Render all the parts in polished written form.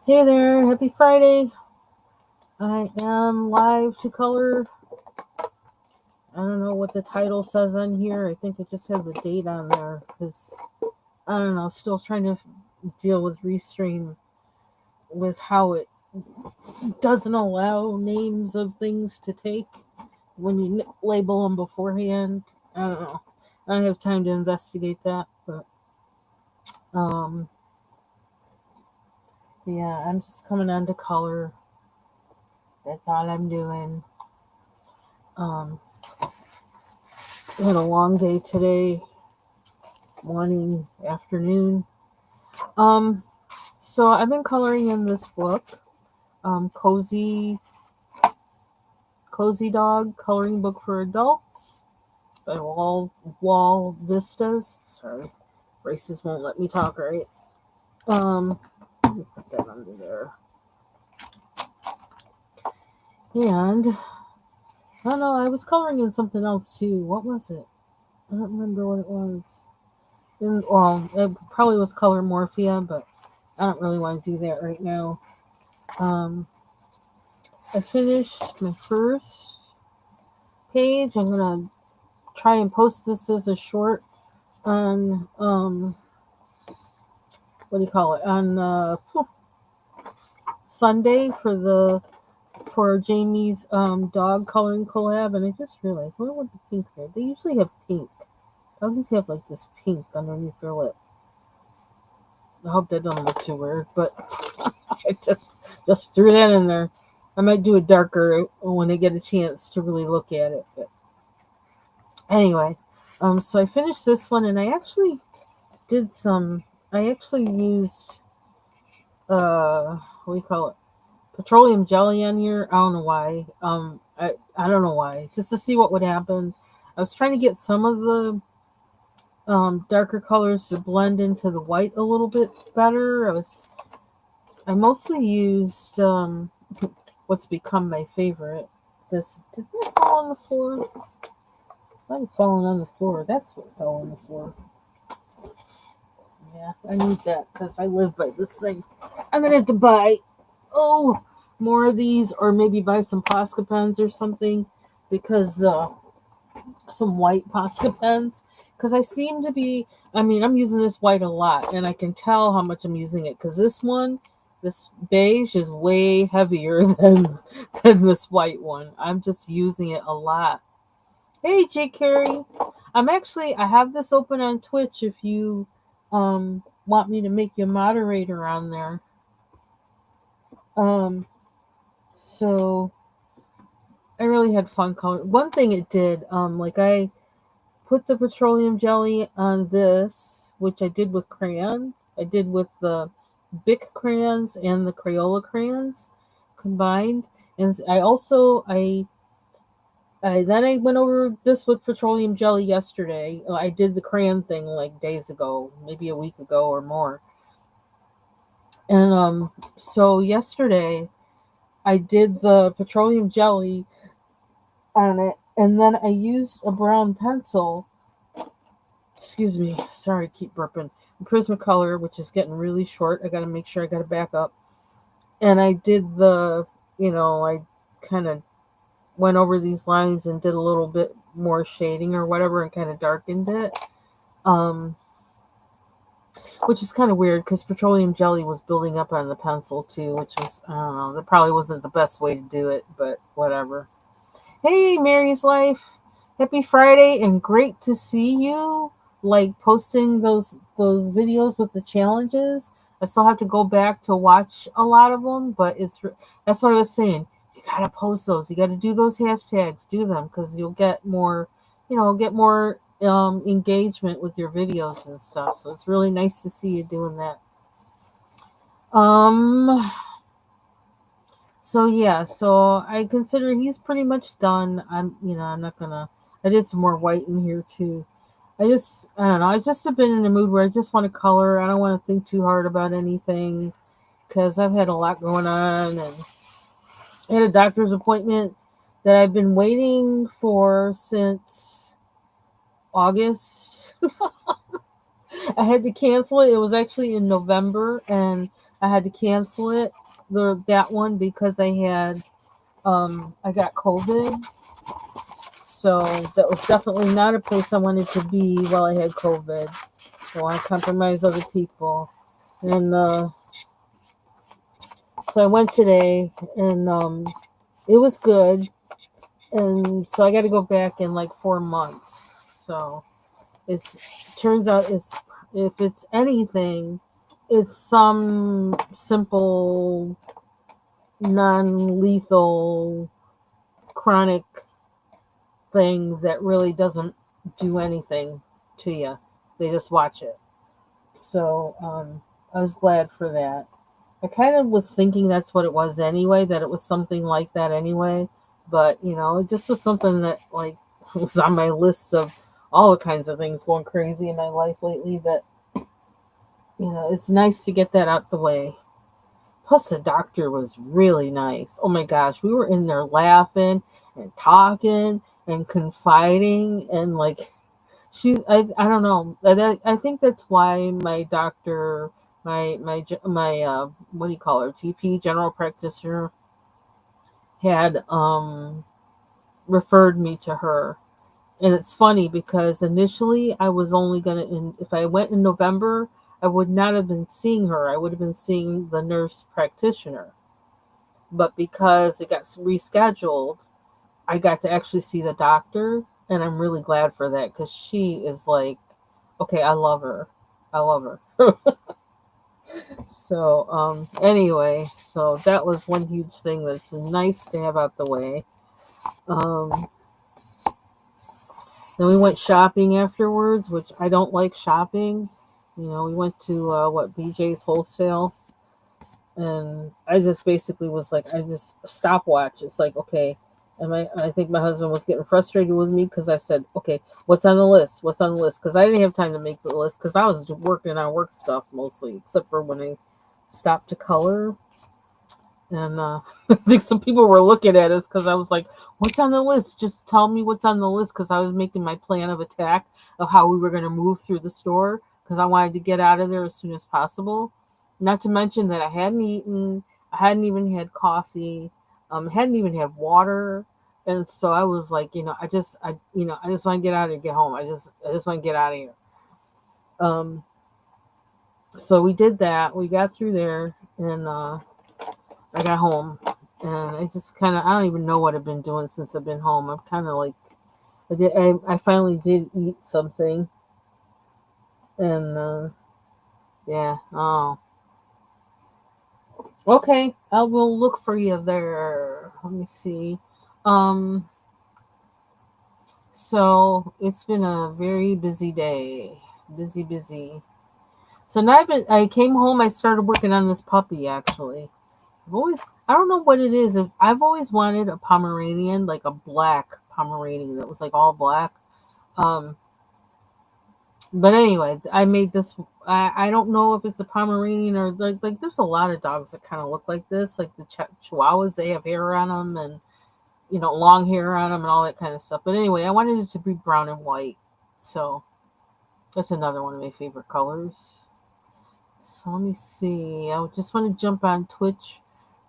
Hey there, happy Friday. I am live to color. I don't know what the title says on here. I think I just have the date on there because I don't know, still trying to deal with Restream with how it doesn't allow names of things to take when you label them beforehand. I don't know. I don't have time to investigate that, but um yeah, I'm just coming on to color. That's all I'm doing. Um I had a long day today, morning, afternoon. Um, so I've been coloring in this book, Cozy Dog Coloring Book for Adults by Wall Vistas. Sorry, braces won't let me talk right. Let me put that under there. And I don't know, I was coloring in something else too. What was it? I don't remember what it was. Well, it probably was Color Morphia, but I don't really want to do that right now. Um, I finished my first page. I'm gonna try and post this as a short on what do you call it, on Sunday for Jamie's dog coloring collab. And I just realized, what would the pink there? They usually have pink. Doggies have like this pink underneath their lip. I hope that doesn't look too weird, but I just threw that in there. I might do it darker when I get a chance to really look at it. But anyway, so I finished this one, and I actually did some. I actually used what do you call it? Petroleum jelly on here. I don't know why. I don't know why. Just to see what would happen. I was trying to get some of the darker colors to blend into the white a little bit better. I mostly used what's become my favorite. This did that fall on the floor? Might have fallen on the floor. That's what fell on the floor. Yeah, I need that because I live by this thing. I'm gonna have to buy more of these, or maybe buy some Posca pens or something, because some white Posca pens, because I seem to be. I mean, I'm using this white a lot, and I can tell how much I'm using it because this beige is way heavier than this white one. I'm just using it a lot. Hey, J. Carey. I have this open on Twitch if you want me to make you a moderator on there. Um, so I really had fun coloring. One thing it did, like I put the petroleum jelly on this, which I did with crayon. I did with the Bic crayons and the Crayola crayons combined. And I went over this with petroleum jelly yesterday. I did the crayon thing like days ago, maybe a week ago or more. And so yesterday I did the petroleum jelly on it, and then I used a brown pencil. Excuse me, sorry, I keep burping. Prismacolor, which is getting really short. I got to make sure I got it back up. And I did I kind of went over these lines and did a little bit more shading or whatever and kind of darkened it. Um, which is kind of weird because petroleum jelly was building up on the pencil too, which was, I don't know, that probably wasn't the best way to do it, but whatever. Hey, Mary's Life. Happy Friday, and great to see you. Like posting those videos with the challenges. I still have to go back to watch a lot of them, but that's what I was saying. You gotta post those. You gotta do those hashtags. Do them because you'll get more, engagement with your videos and stuff. So it's really nice to see you doing that. Um, So yeah, so I consider he's pretty much done. I'm not gonna. I did some more white in here too. I don't know. I just have been in a mood where I just want to color. I don't want to think too hard about anything because I've had a lot going on, and I had a doctor's appointment that I've been waiting for since August. I had to cancel it. It was actually in November, and I had to cancel it, that one, because I got COVID. So that was definitely not a place I wanted to be while I had COVID. So I compromise other people. And so I went today, and it was good. And so I got to go back in like 4 months. So it's turns out it's if it's anything, it's some simple, non-lethal, chronic thing that really doesn't do anything to you. They just watch it. So I was glad for that. I kind of was thinking that's what it was anyway, that it was something like that anyway. But, it just was something that, like, was on my list of all the kinds of things going crazy in my life lately that, it's nice to get that out the way. Plus, the doctor was really nice. Oh my gosh, we were in there laughing and talking and confiding, and like, I don't know. I think that's why my doctor, my what do you call her, GP, general practitioner, had referred me to her. And it's funny because initially I was only gonna, if I went in November, I would not have been seeing her. I would have been seeing the nurse practitioner. But because it got rescheduled, I got to actually see the doctor, and I'm really glad for that because she is like, okay, I love her. I love her. So, anyway, so that was one huge thing that's nice to have out the way. Um, then we went shopping afterwards, which I don't like shopping. We went to BJ's Wholesale, and I just basically was like, I just stopwatch. It's like, okay, I think my husband was getting frustrated with me because I said, okay, what's on the list? What's on the list? Because I didn't have time to make the list because I was working on work stuff mostly, except for when I stopped to color. And I think some people were looking at us because I was like, what's on the list? Just tell me what's on the list, because I was making my plan of attack of how we were going to move through the store because I wanted to get out of there as soon as possible. Not to mention that I hadn't eaten, I hadn't even had coffee, hadn't even had water. And so I was like, I just want to get out and get home. I just want to get out of here. Um, so we did that. We got through there, and I got home, and I just I don't even know what I've been doing since I've been home. I'm kind of like, I finally did eat something, and yeah. Oh, okay. I will look for you there. Let me see. Um, so it's been a very busy day. Busy, busy. So now I came home. I started working on this puppy actually. I don't know what it is. I've always wanted a Pomeranian, like a black Pomeranian that was like all black. Um, but anyway, I made this. I don't know if it's a Pomeranian or like there's a lot of dogs that kind of look like this, like the Chihuahuas. They have hair on them and long hair on them and all that kind of stuff. But anyway, I wanted it to be brown and white, so that's another one of my favorite colors. So let me see. I just want to jump on Twitch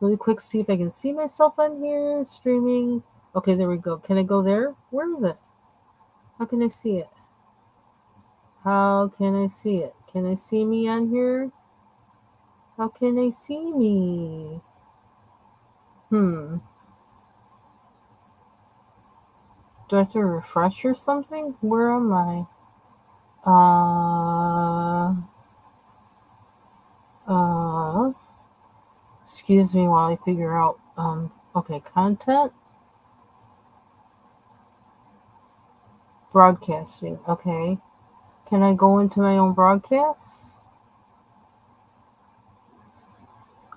really quick, see if I can see myself on here streaming. Okay, there we go. Can I go there? Where is it? How can I see it? How can I see it? Can I see me on here? How can I see me? Hmm. Do I have to refresh or something? Where am I? Uh. Uh. Excuse me while I figure out. Okay, content. Broadcasting. Okay. Can I go into my own broadcasts?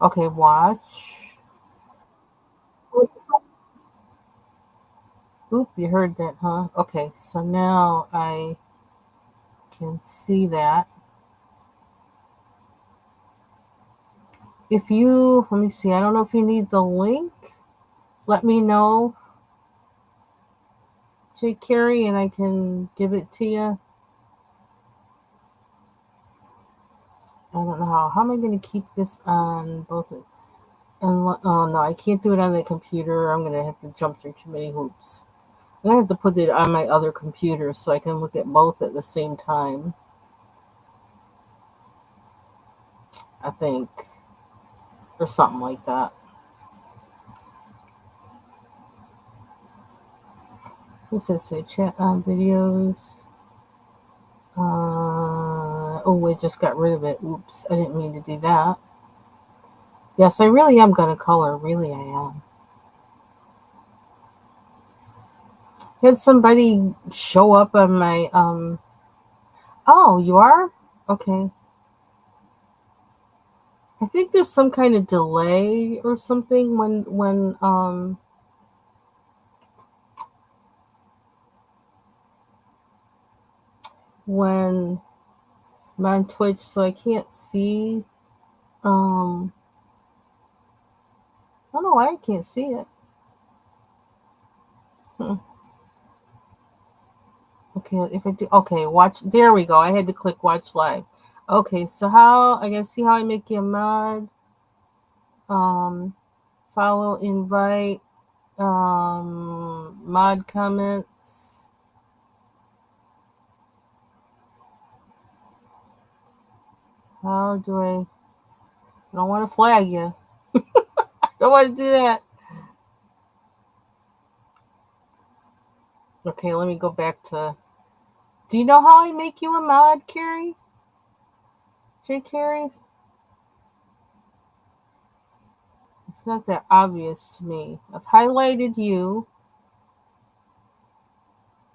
Okay, watch. Oop, you heard that, huh? Okay, so now I can see that. Let me see, I don't know if you need the link. Let me know, J. Carey, and I can give it to you. I don't know how. How am I going to keep this on both? Oh no, I can't do it on the computer. I'm going to have to jump through too many hoops. I'm going to have to put it on my other computer so I can look at both at the same time. I think. Or something like that. This is say chat on videos. Oh, I just got rid of it. Oops, I didn't mean to do that. Yes, I really am going to color. Really, I am. Had somebody show up on my, Oh, you are? Okay. I think there's some kind of delay or something when I'm on Twitch, so I can't see. I don't know why I can't see it. Okay, if I do, okay, watch. There we go. I had to click watch live. Okay, so how I gotta see how I make you a mod. Follow, invite, mod comments. How do I don't want to flag you. Don't want to do that. Okay, let me go back to. Do you know how I make you a mod, Carrie? J. Carrie? It's not that obvious to me. I've highlighted you.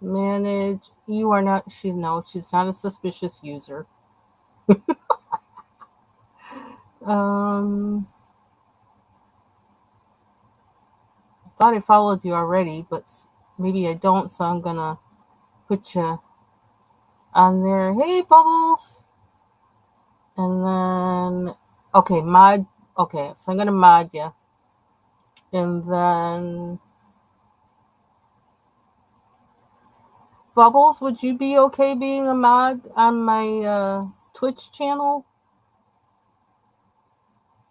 Manage. You are not. She's not a suspicious user. Thought I followed you already, but maybe I don't, so I'm gonna put you on there. Hey, Bubbles! And then, okay, mod. Okay, so I'm gonna mod you. And then, Bubbles, would you be okay being a mod on my Twitch channel?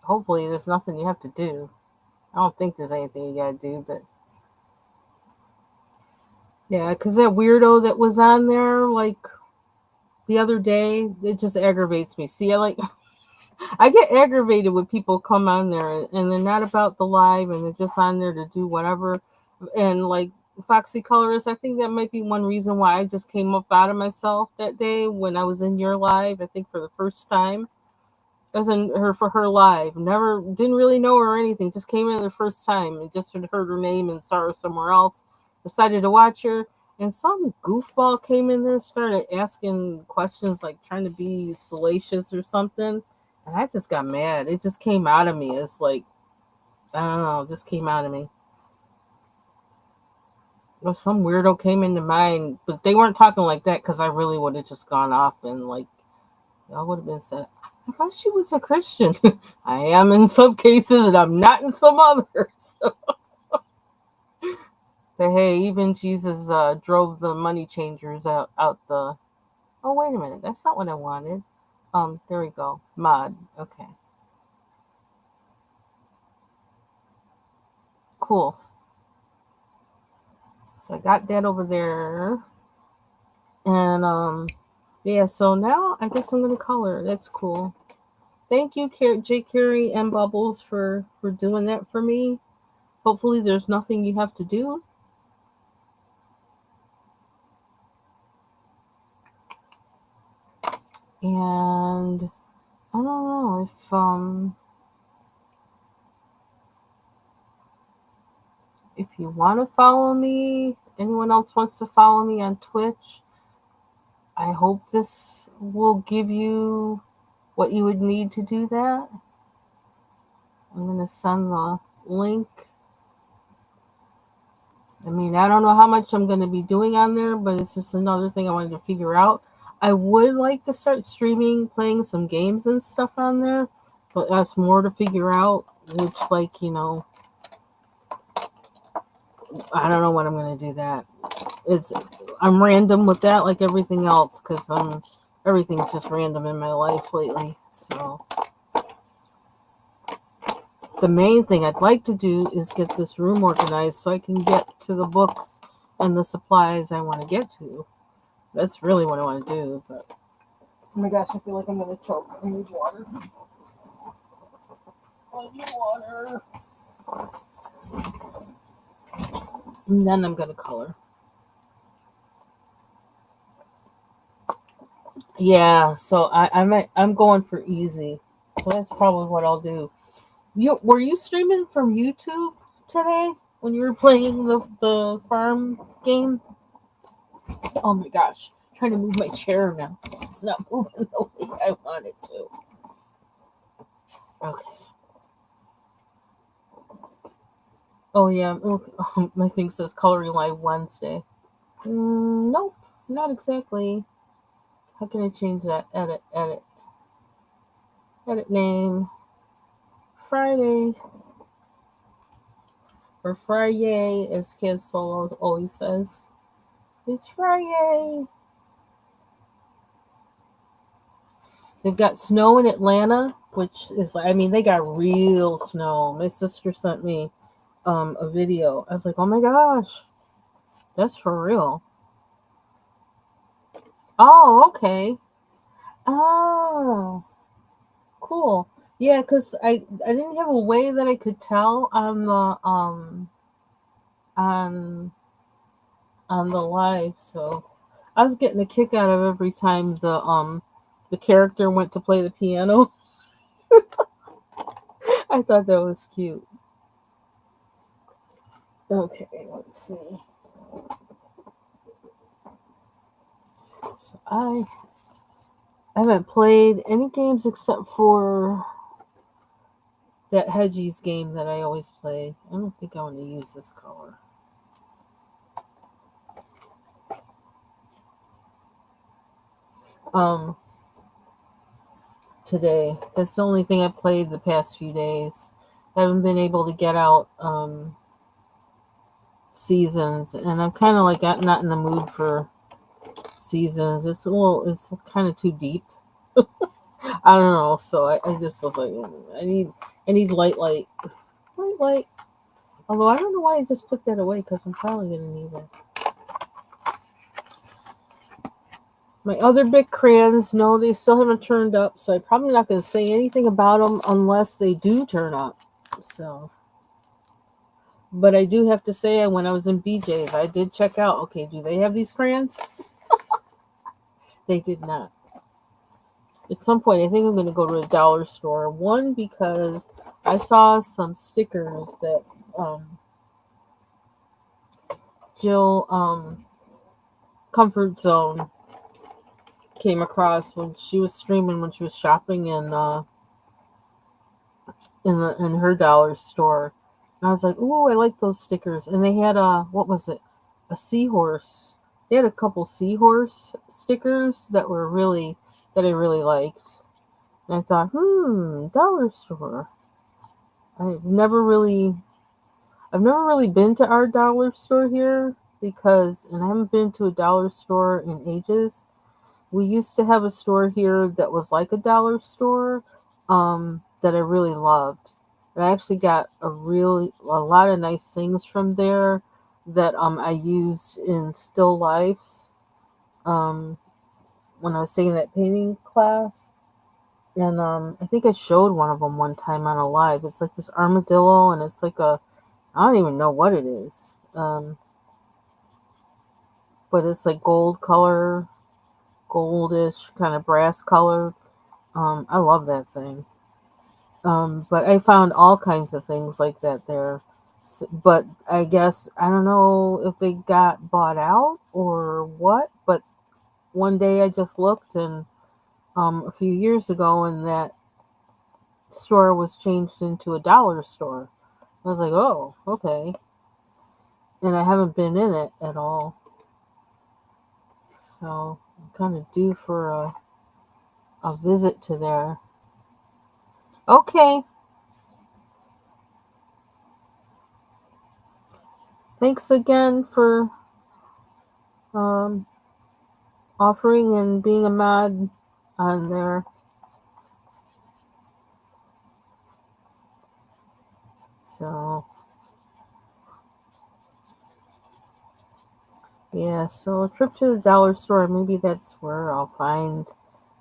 Hopefully, there's nothing you have to do. I don't think there's anything you gotta do, but yeah, because that weirdo that was on there, like the other day, it just aggravates me. See, I get aggravated when people come on there and they're not about the live and they're just on there to do whatever. And like Foxy Colorist, I think that might be one reason why I just came up out of myself that day when I was in your live. I think for the first time, I was in for her live. Never didn't really know her or anything. Just came in the first time and just heard her name and saw her somewhere else. Decided to watch her, and some goofball came in there, started asking questions like trying to be salacious or something. And I just got mad. It just came out of me. It's like, I don't know, it just came out of me. Well, some weirdo came into mind, but they weren't talking like that because I really would have just gone off and like, I would have been said, I thought she was a Christian. I am in some cases and I'm not in some others. But hey, even Jesus drove the money changers out the. Oh, wait a minute. That's not what I wanted. There we go. Mod. Okay. Cool. So I got that over there. And yeah, so now I guess I'm gonna color. That's cool. Thank you, J. Carrie and Bubbles for doing that for me. Hopefully there's nothing you have to do. And I don't know if you want to follow me, anyone else wants to follow me on Twitch, I hope this will give you what you would need to do that. I'm going to send the link. I mean, I don't know how much I'm going to be doing on there, but it's just another thing I wanted to figure out. I would like to start streaming, playing some games and stuff on there, but that's more to figure out, which, like, you know, I don't know when I'm going to do that. I'm random with that, like everything else, because everything's just random in my life lately. So the main thing I'd like to do is get this room organized so I can get to the books and the supplies I want to get to. That's really what I want to do. But oh my gosh, I feel like I'm going to choke. I need water. I need water. And then I'm going to color. Yeah, so I'm going for easy. So that's probably what I'll do. Were you streaming from YouTube today when you were playing the farm game? Oh my gosh. I'm trying to move my chair now. It's not moving the way I want it to. Okay. Oh yeah, look, my thing says Coloring Live Wednesday. Nope, not exactly. How can I change that? Edit name. Friday. Or Friday, as Kid Solo always says. It's Friday. They've got snow in Atlanta, which is like, I mean, they got real snow. My sister sent me a video. I was like, oh my gosh, that's for real. Oh, okay. Oh, cool. Yeah, because I didn't have a way that I could tell on the on on the live, so I was getting a kick out of every time the character went to play the piano. I thought that was cute. Okay, let's see. So I haven't played any games except for that Hedgies game that I always play. I don't think I want to use this color. Today. That's the only thing I played the past few days. I haven't been able to get out seasons, and I'm kind of like not in the mood for seasons. It's kind of too deep. I don't know. So I just was like, I need light. Although I don't know why I just put that away because I'm probably gonna need it. My other big crayons, no, they still haven't turned up, so I'm probably not going to say anything about them unless they do turn up. So, but I do have to say, when I was in BJ's, I did check out, okay, do they have these crayons? They did not. At some point, I think I'm going to go to a dollar store. One, because I saw some stickers that Jill Comfort Zone came across when she was streaming, when she was shopping in her dollar store. And I was like, "Ooh, I like those stickers." And they had what was it? A seahorse. They had a couple seahorse stickers that I really liked. And I thought, dollar store. I've never really been to our dollar store here and I haven't been to a dollar store in ages. We used to have a store here that was like a dollar store that I really loved. And I actually got a lot of nice things from there that I used in still lifes when I was taking that painting class. And I think I showed one of them one time on a live. It's like this armadillo, and it's like I don't even know what it is. But it's like gold color, goldish, kind of brass color. I love that thing. But I found all kinds of things like that there. But I guess, I don't know if they got bought out or what, but one day I just looked and a few years ago, and that store was changed into a dollar store. I was like, oh, okay. And I haven't been in it at all. So I'm kind of due for a visit to there. Okay. Thanks again for offering and being a mod on there. So yeah, so a trip to the dollar store, maybe that's where I'll find.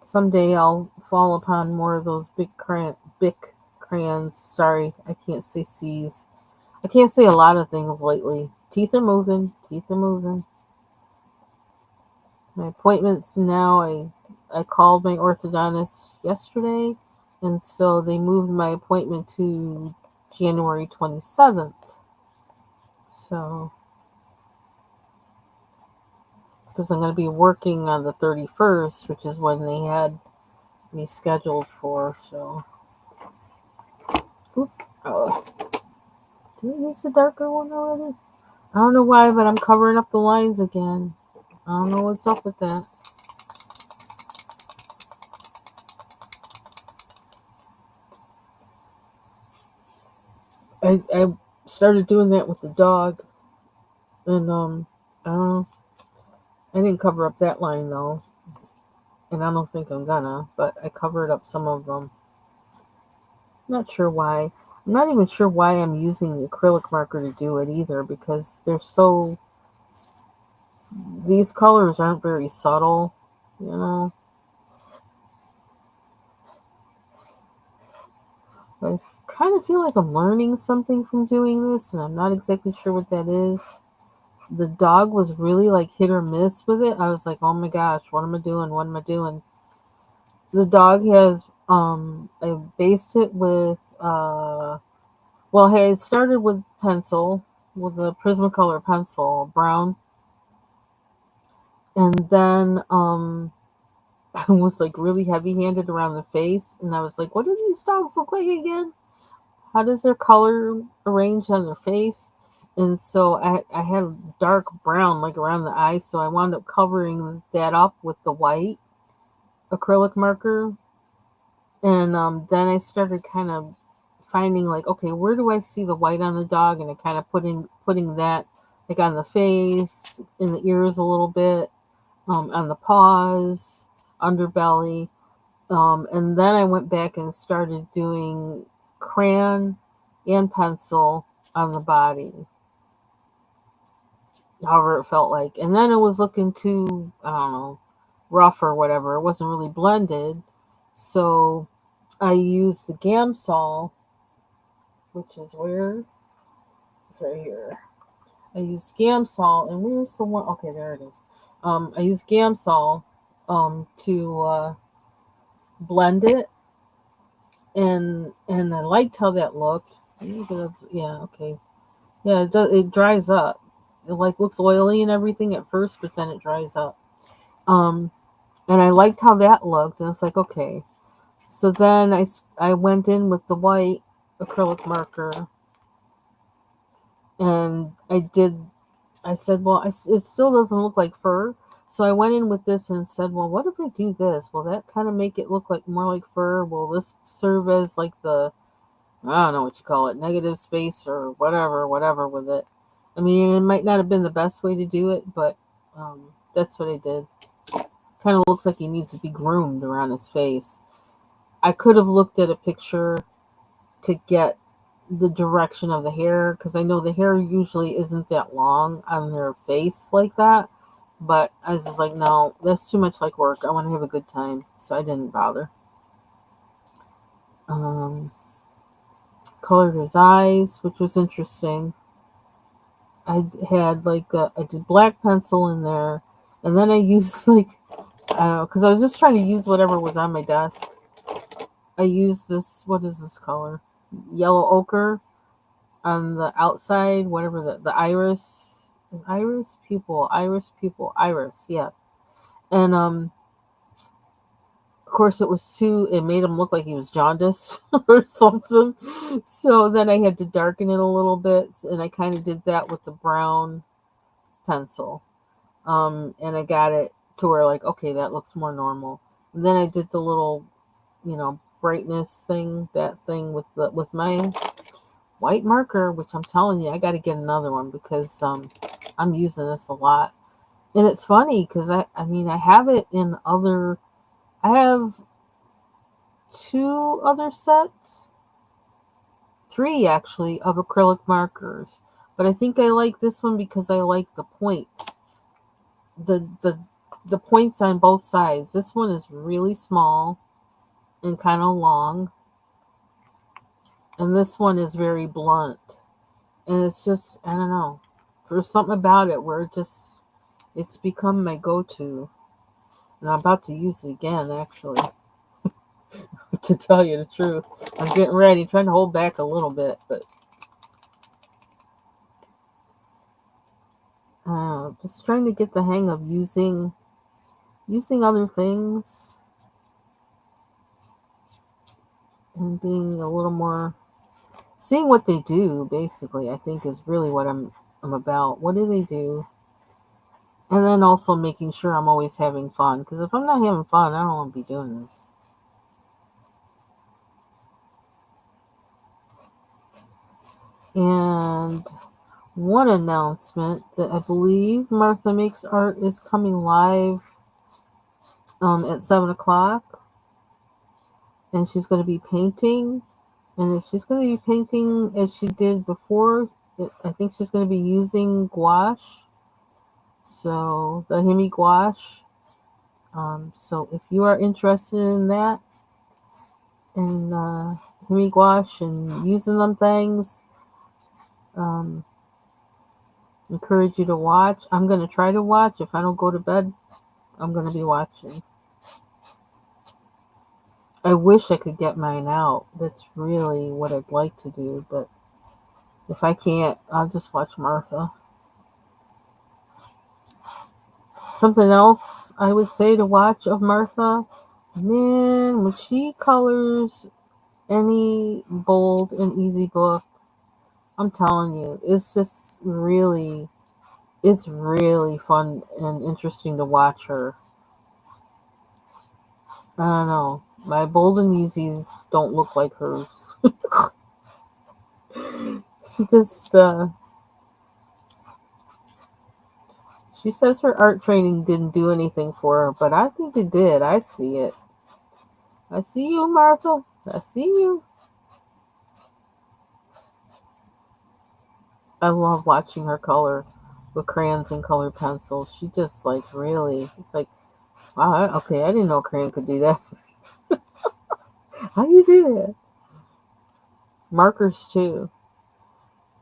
Someday I'll fall upon more of those big crayons. Sorry, I can't say C's. I can't say a lot of things lately. Teeth are moving. Teeth are moving. My appointments now, I called my orthodontist yesterday, and so they moved my appointment to January 27th. So, because I'm going to be working on the 31st, which is when they had me scheduled for. So, oop, did I use a darker one already? I don't know why, but I'm covering up the lines again. I don't know what's up with that. I started doing that with the dog, and I don't know. I didn't cover up that line though, and I don't think I'm gonna. But I covered up some of them. Not sure why. I'm not even sure why I'm using the acrylic marker to do it either, because they're so. These colors aren't very subtle, you know. I kind of feel like I'm learning something from doing this, and I'm not exactly sure what that is. The dog was really like hit or miss with it. I was like, oh my gosh, what am I doing? What am I doing? The dog has I based it with well, hey, I started with pencil, with a Prismacolor pencil, brown, and then I was like really heavy handed around the face, and I was like, what do these dogs look like again? How does their color arrange on their face? And so I had dark brown like around the eyes, so I wound up covering that up with the white acrylic marker. And then I started kind of finding like, okay, where do I see the white on the dog? And I kind of putting that like on the face, in the ears a little bit, on the paws, underbelly. And then I went back and started doing crayon and pencil on the body, however it felt like. And then it was looking too, I don't know, rough or whatever. It wasn't really blended. So I used the Gamsol, which is where? It's right here. I used Gamsol, and where's the one? Okay, there it is. I used Gamsol to blend it, and I liked how that looked. Yeah, okay. Yeah, it does. It dries up. It like looks oily and everything at first, but then it dries up. Um, and I liked how that looked, and it's like okay. So then I went in with the white acrylic marker, and I said, well, it still doesn't look like fur. So I went in with this and said, well, what if I do this? Will that kind of make it look like more like fur? Will this serve as like the, I don't know what you call it, negative space or whatever with it? I mean, it might not have been the best way to do it, but that's what I did. Kind of looks like he needs to be groomed around his face. I could have looked at a picture to get the direction of the hair, because I know the hair usually isn't that long on their face like that. But I was just like, no, that's too much like work. I want to have a good time, so I didn't bother. Um, Colored his eyes, which was interesting. I had like I did black pencil in there, and then I used like I don't know, because I was just trying to use whatever was on my desk. I used this. What is this color? Yellow ochre on the outside, whatever the iris, yeah. And of course it made him look like he was jaundiced or something. So then I had to darken it a little bit, and I kind of did that with the brown pencil. And I got it to where like, okay, that looks more normal. And then I did the little, brightness thing, that thing with my white marker, which I'm telling you, I got to get another one because I'm using this a lot. And it's funny because I mean, I have it in other, I have two other sets, 3 actually of acrylic markers. But I think I like this one because I like the point. The points on both sides. This one is really small and kind of long. And this one is very blunt. And it's just, I don't know. There's something about it where it's become my go-to. And I'm about to use it again, actually. To tell you the truth. I'm getting ready, trying to hold back a little bit, but just trying to get the hang of using other things and being a little more seeing what they do. Basically, I think is really what I'm about. What do they do? And then also making sure I'm always having fun. Because if I'm not having fun, I don't want to be doing this. And one announcement that I believe Martha Makes Art is coming live at 7 o'clock. And she's going to be painting. And if she's going to be painting as she did before, I think she's going to be using gouache. So the Hemi gouache. So if you are interested in that, and Hemi gouache and using them things, encourage you to watch. I'm going to try to watch. If I don't go to bed, I'm going to be watching. I wish I could get mine out. That's really what I'd like to do. But if I can't, I'll just watch Martha. Something else I would say to watch of Martha, man, when she colors any bold and easy book, I'm telling you, it's really fun and interesting to watch her. I don't know. My bold and easies don't look like hers. She just, she says her art training didn't do anything for her, but I think it did. I see it. I see you, Martha. I see you. I love watching her color with crayons and colored pencils. She just really, it's like, wow, okay, I didn't know a crayon could do that. How do you do that? Markers too.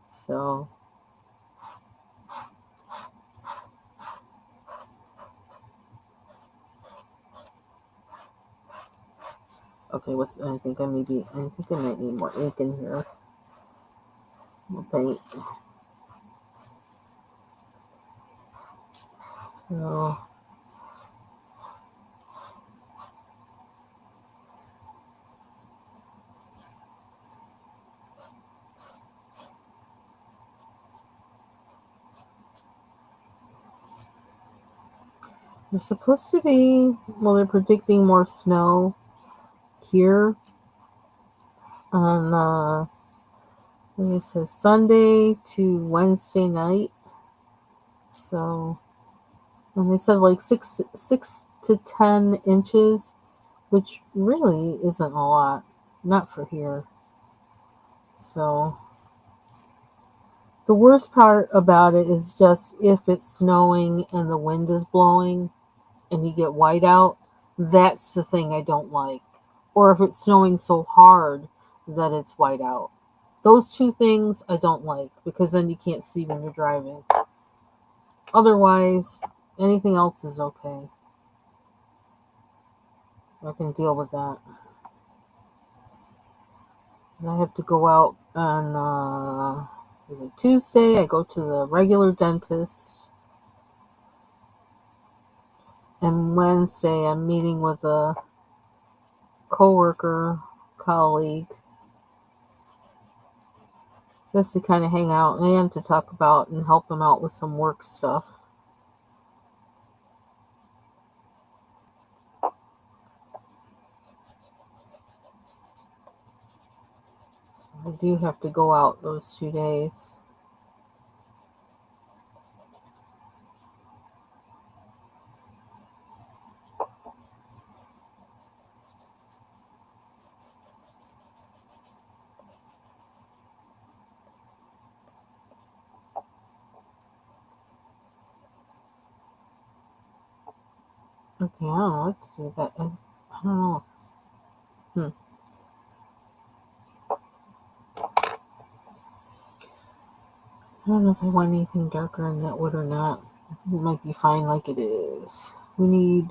So, okay, I think I might need more ink in here. More paint. So, there's supposed to be, well, they're predicting more snow here on, it says Sunday to Wednesday night. So, and they said 6 to 10 inches, which really isn't a lot, not for here. So, the worst part about it is just if it's snowing and the wind is blowing and you get white out, that's the thing I don't like. Or if it's snowing so hard that it's white out. Those two things I don't like because then you can't see when you're driving. Otherwise, anything else is okay. I can deal with that. I have to go out on Tuesday. I go to the regular dentist. And Wednesday, I'm meeting with a colleague, just to kind of hang out and to talk about and help him out with some work stuff. So I do have to go out those 2 days. Okay, I don't know what to do with that. I don't know. I don't know if I want anything darker in that wood or not. I think it might be fine like it is. We need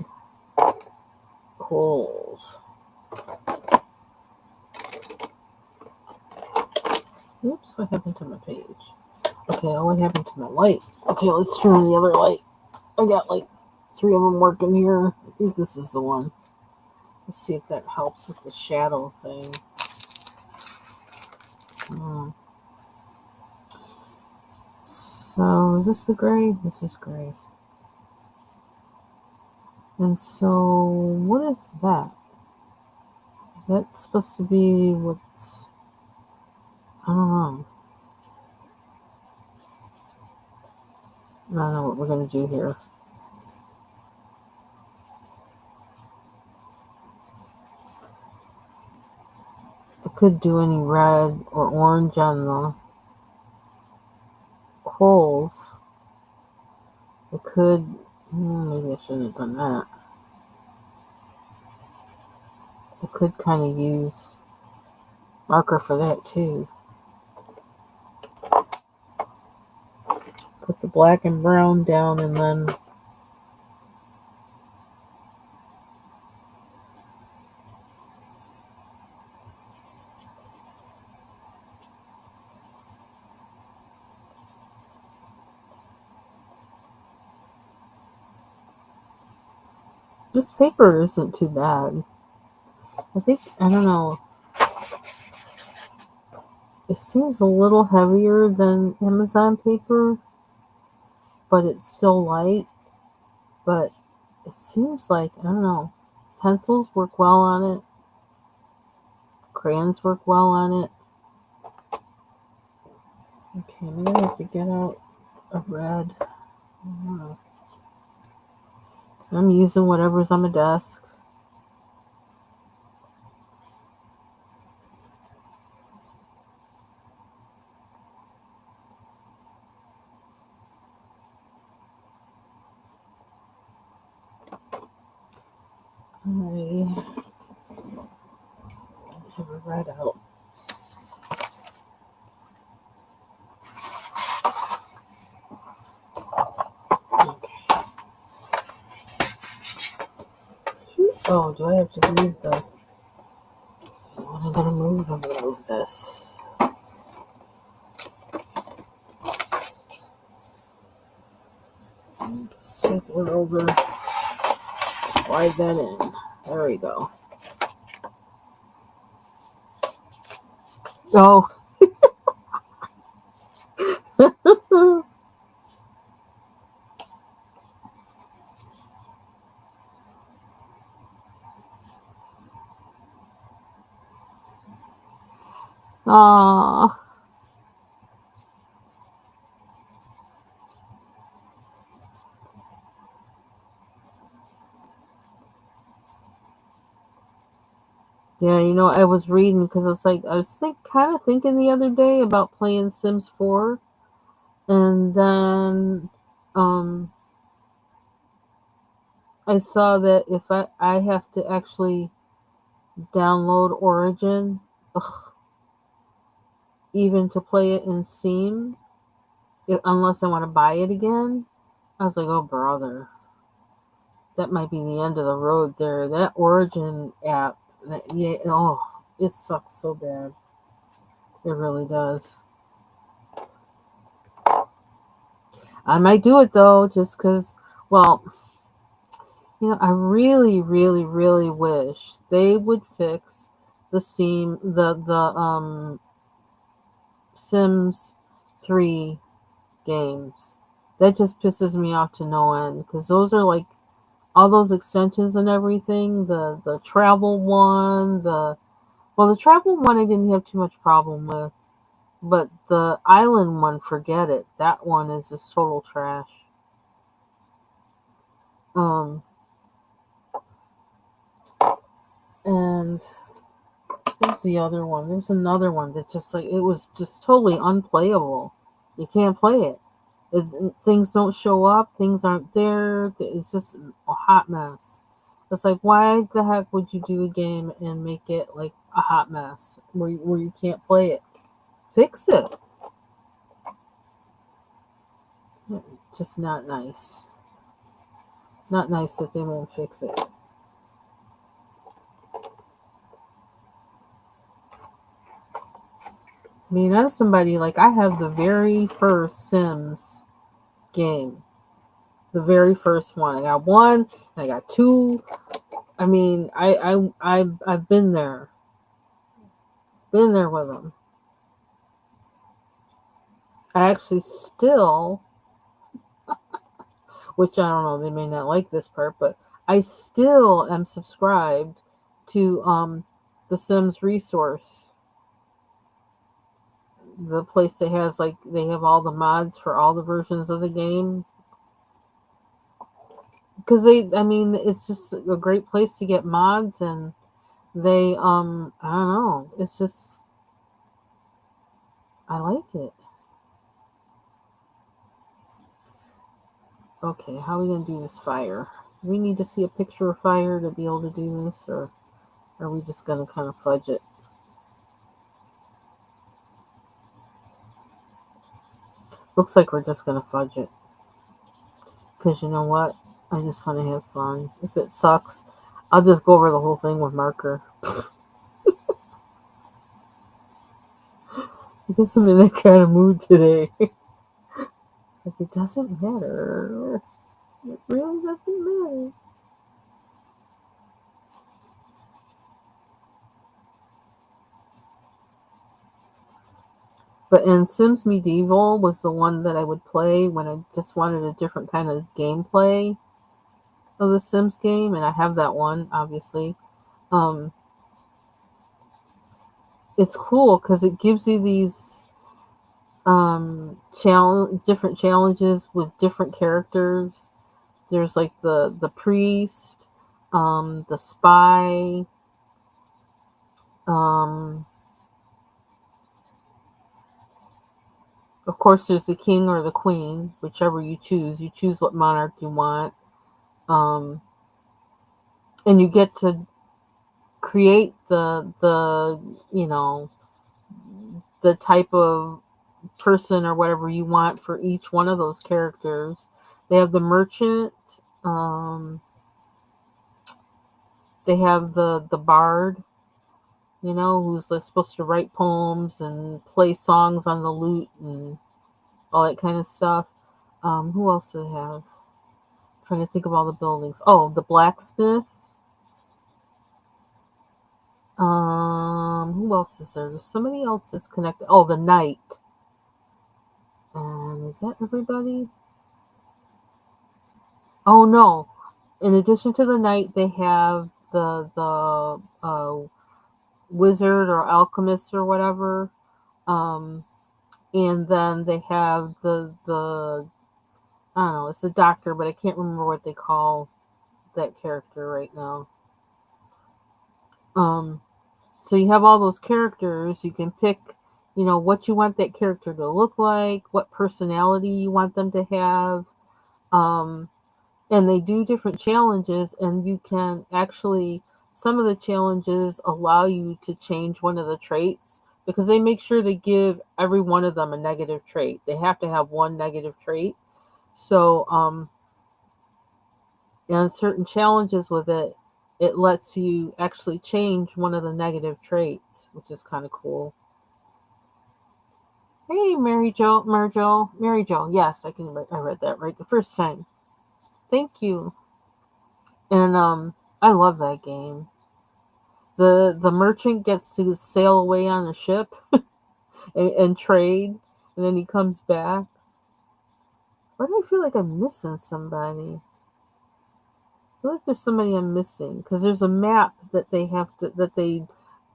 coals. Oops, what happened to my page? Okay, what happened to my light? Okay, let's turn on the other light. I got like 3 of them working here. I think this is the one. Let's see if that helps with the shadow thing. So, is this the gray? This is gray. And so, what is that? Is that supposed to be what's... I don't know. I don't know what we're going to do here. I could do any red or orange on the coals. I could... maybe I shouldn't have done that. I could kind of use marker for that too. Put the black and brown down and then this paper isn't too bad. I think, I don't know, it seems a little heavier than Amazon paper, but it's still light. But it seems like, I don't know, pencils work well on it. Crayons work well on it. Okay, I'm going to have to get out a red. I'm using whatever's on my desk. I have a red out. Oh, do I have to move the... What am I going to move? I'm going to move this. Stapler over. Slide that in. There we go. Oh. Aww. Yeah, you know, I was reading because it's like I was kind of thinking the other day about playing Sims 4, and then I saw that if I have to actually download Origin, even to play it in Steam, unless I want to buy it again. I was like, oh brother, that might be the end of the road there. That Origin app, it sucks so bad. It really does. I might do it though, just because, well, you know, I really, really, really wish they would fix the Sims 3 games. That just pisses me off to no end, because those are like all those extensions and everything. The travel one, the travel one I didn't have too much problem with, but the island one, forget it. That one is just total trash. And there's the other one. There's another one that just like, it was just totally unplayable. You can't play it. Things don't show up. Things aren't there. It's just a hot mess. It's like, why the heck would you do a game and make it like a hot mess where you can't play it? Fix it. Just not nice. Not nice that they won't fix it. I mean, I'm somebody like I have the very first Sims game. The very first one. I got one, I got two. I mean, I've been there. Been there with them. I actually still, which I don't know, they may not like this part, but I still am subscribed to the Sims resource, the place that has like they have all the mods for all the versions of the game. Because I mean, it's just a great place to get mods, and they I don't know, it's just I like it. Okay, how are we gonna do this fire? Do we need to see a picture of fire to be able to do this, or are we just gonna kind of fudge it? Looks like we're just gonna fudge it. Because you know what? I just want to have fun. If it sucks, I'll just go over the whole thing with marker. I guess I'm in that kind of mood today. It's like, it doesn't matter. It really doesn't matter. But in Sims Medieval was the one that I would play when I just wanted a different kind of gameplay of the Sims game, and I have that one, obviously. Um, it's cool because it gives you these different challenges with different characters. There's like the priest, the spy, um, of course there's the king or the queen, whichever you choose. You choose what monarch you want. Um, and you get to create the you know the type of person or whatever you want for each one of those characters. They have the merchant. Um, they have the bard. Who's like supposed to write poems and play songs on the lute and all that kind of stuff. Who else do they have? I'm trying to think of all the buildings. Oh, the blacksmith. Who else is there? There's somebody else that's connected. Oh, the knight. And is that everybody? Oh no! In addition to the knight, they have the wizard or alchemist or whatever. Um, and then they have the I don't know. It's a doctor, but I can't remember what they call that character right now. Um, so you have all those characters. You can pick, what you want that character to look like, what personality you want them to have. Um, and they do different challenges, and you can actually, some of the challenges allow you to change one of the traits because they make sure they give every one of them a negative trait. They have to have one negative trait. So, and certain challenges with it, it lets you actually change one of the negative traits, which is kind of cool. Hey, Mary Jo. Yes, I read that right the first time. Thank you. And I love that game. The merchant gets to sail away on a ship and trade, and then he comes back. Why do I feel like I'm missing somebody? I feel like there's somebody I'm missing because there's a map that they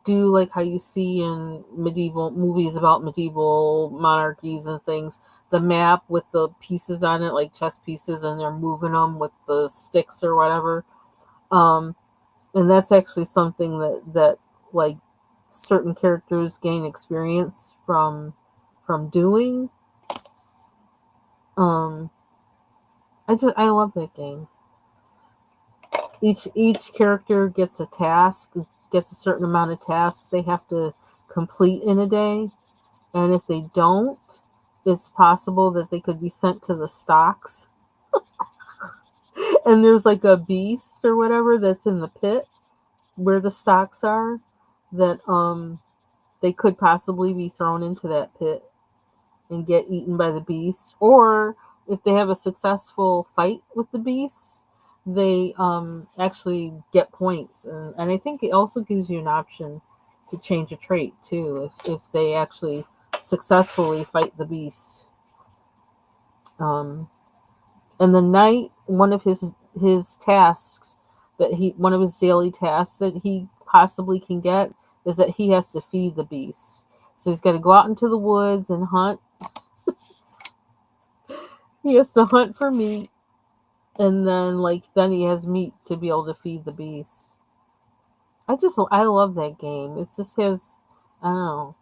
do, like how you see in medieval movies about medieval monarchies and things. The map with the pieces on it, like chess pieces, and they're moving them with the sticks or whatever. Um, and that's actually something that like certain characters gain experience from doing. Um, I love that game. Each character gets a task, gets a certain amount of tasks they have to complete in a day, and if they don't, it's possible that they could be sent to the stocks. And there's like a beast or whatever that's in the pit where the stocks are, that they could possibly be thrown into that pit and get eaten by the beast. Or if they have a successful fight with the beast, they actually get points. And I think it also gives you an option to change a trait too if they actually successfully fight the beast. Um, and the knight, one of his tasks that he one of his daily tasks that he possibly can get is that he has to feed the beast. So he's got to go out into the woods and hunt. He has to hunt for meat, and then he has meat to be able to feed the beast. I love that game. It's just his, I don't know.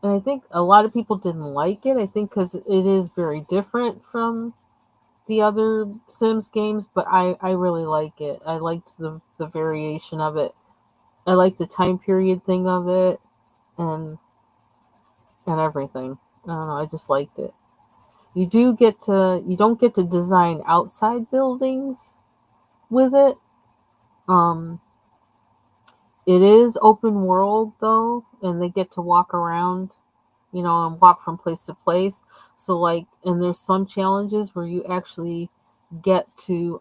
And I think a lot of people didn't like it. I think because it is very different from the other Sims games, but I really like it. I liked the variation of it. I like the time period thing of it, and everything. I don't know. I just liked it. You don't get to design outside buildings with it. Um, it is open world though, and they get to walk around, and walk from place to place. So and there's some challenges where you actually get to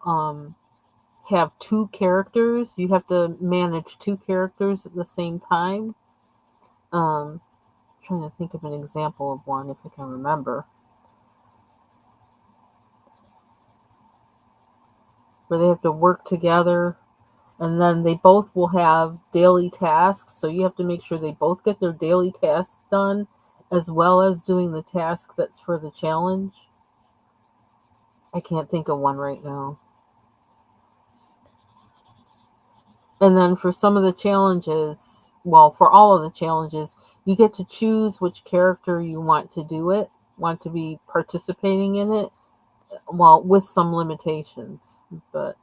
have two characters. You have to manage two characters at the same time. Um, trying to think of an example of one if I can remember, where they have to work together, and then they both will have daily tasks. So you have to make sure they both get their daily tasks done, as well as doing the task that's for the challenge. I can't think of one right now. And then for some of the challenges, well, for all of the challenges, you get to choose which character you want to do it, want to be participating in it, well, with some limitations. But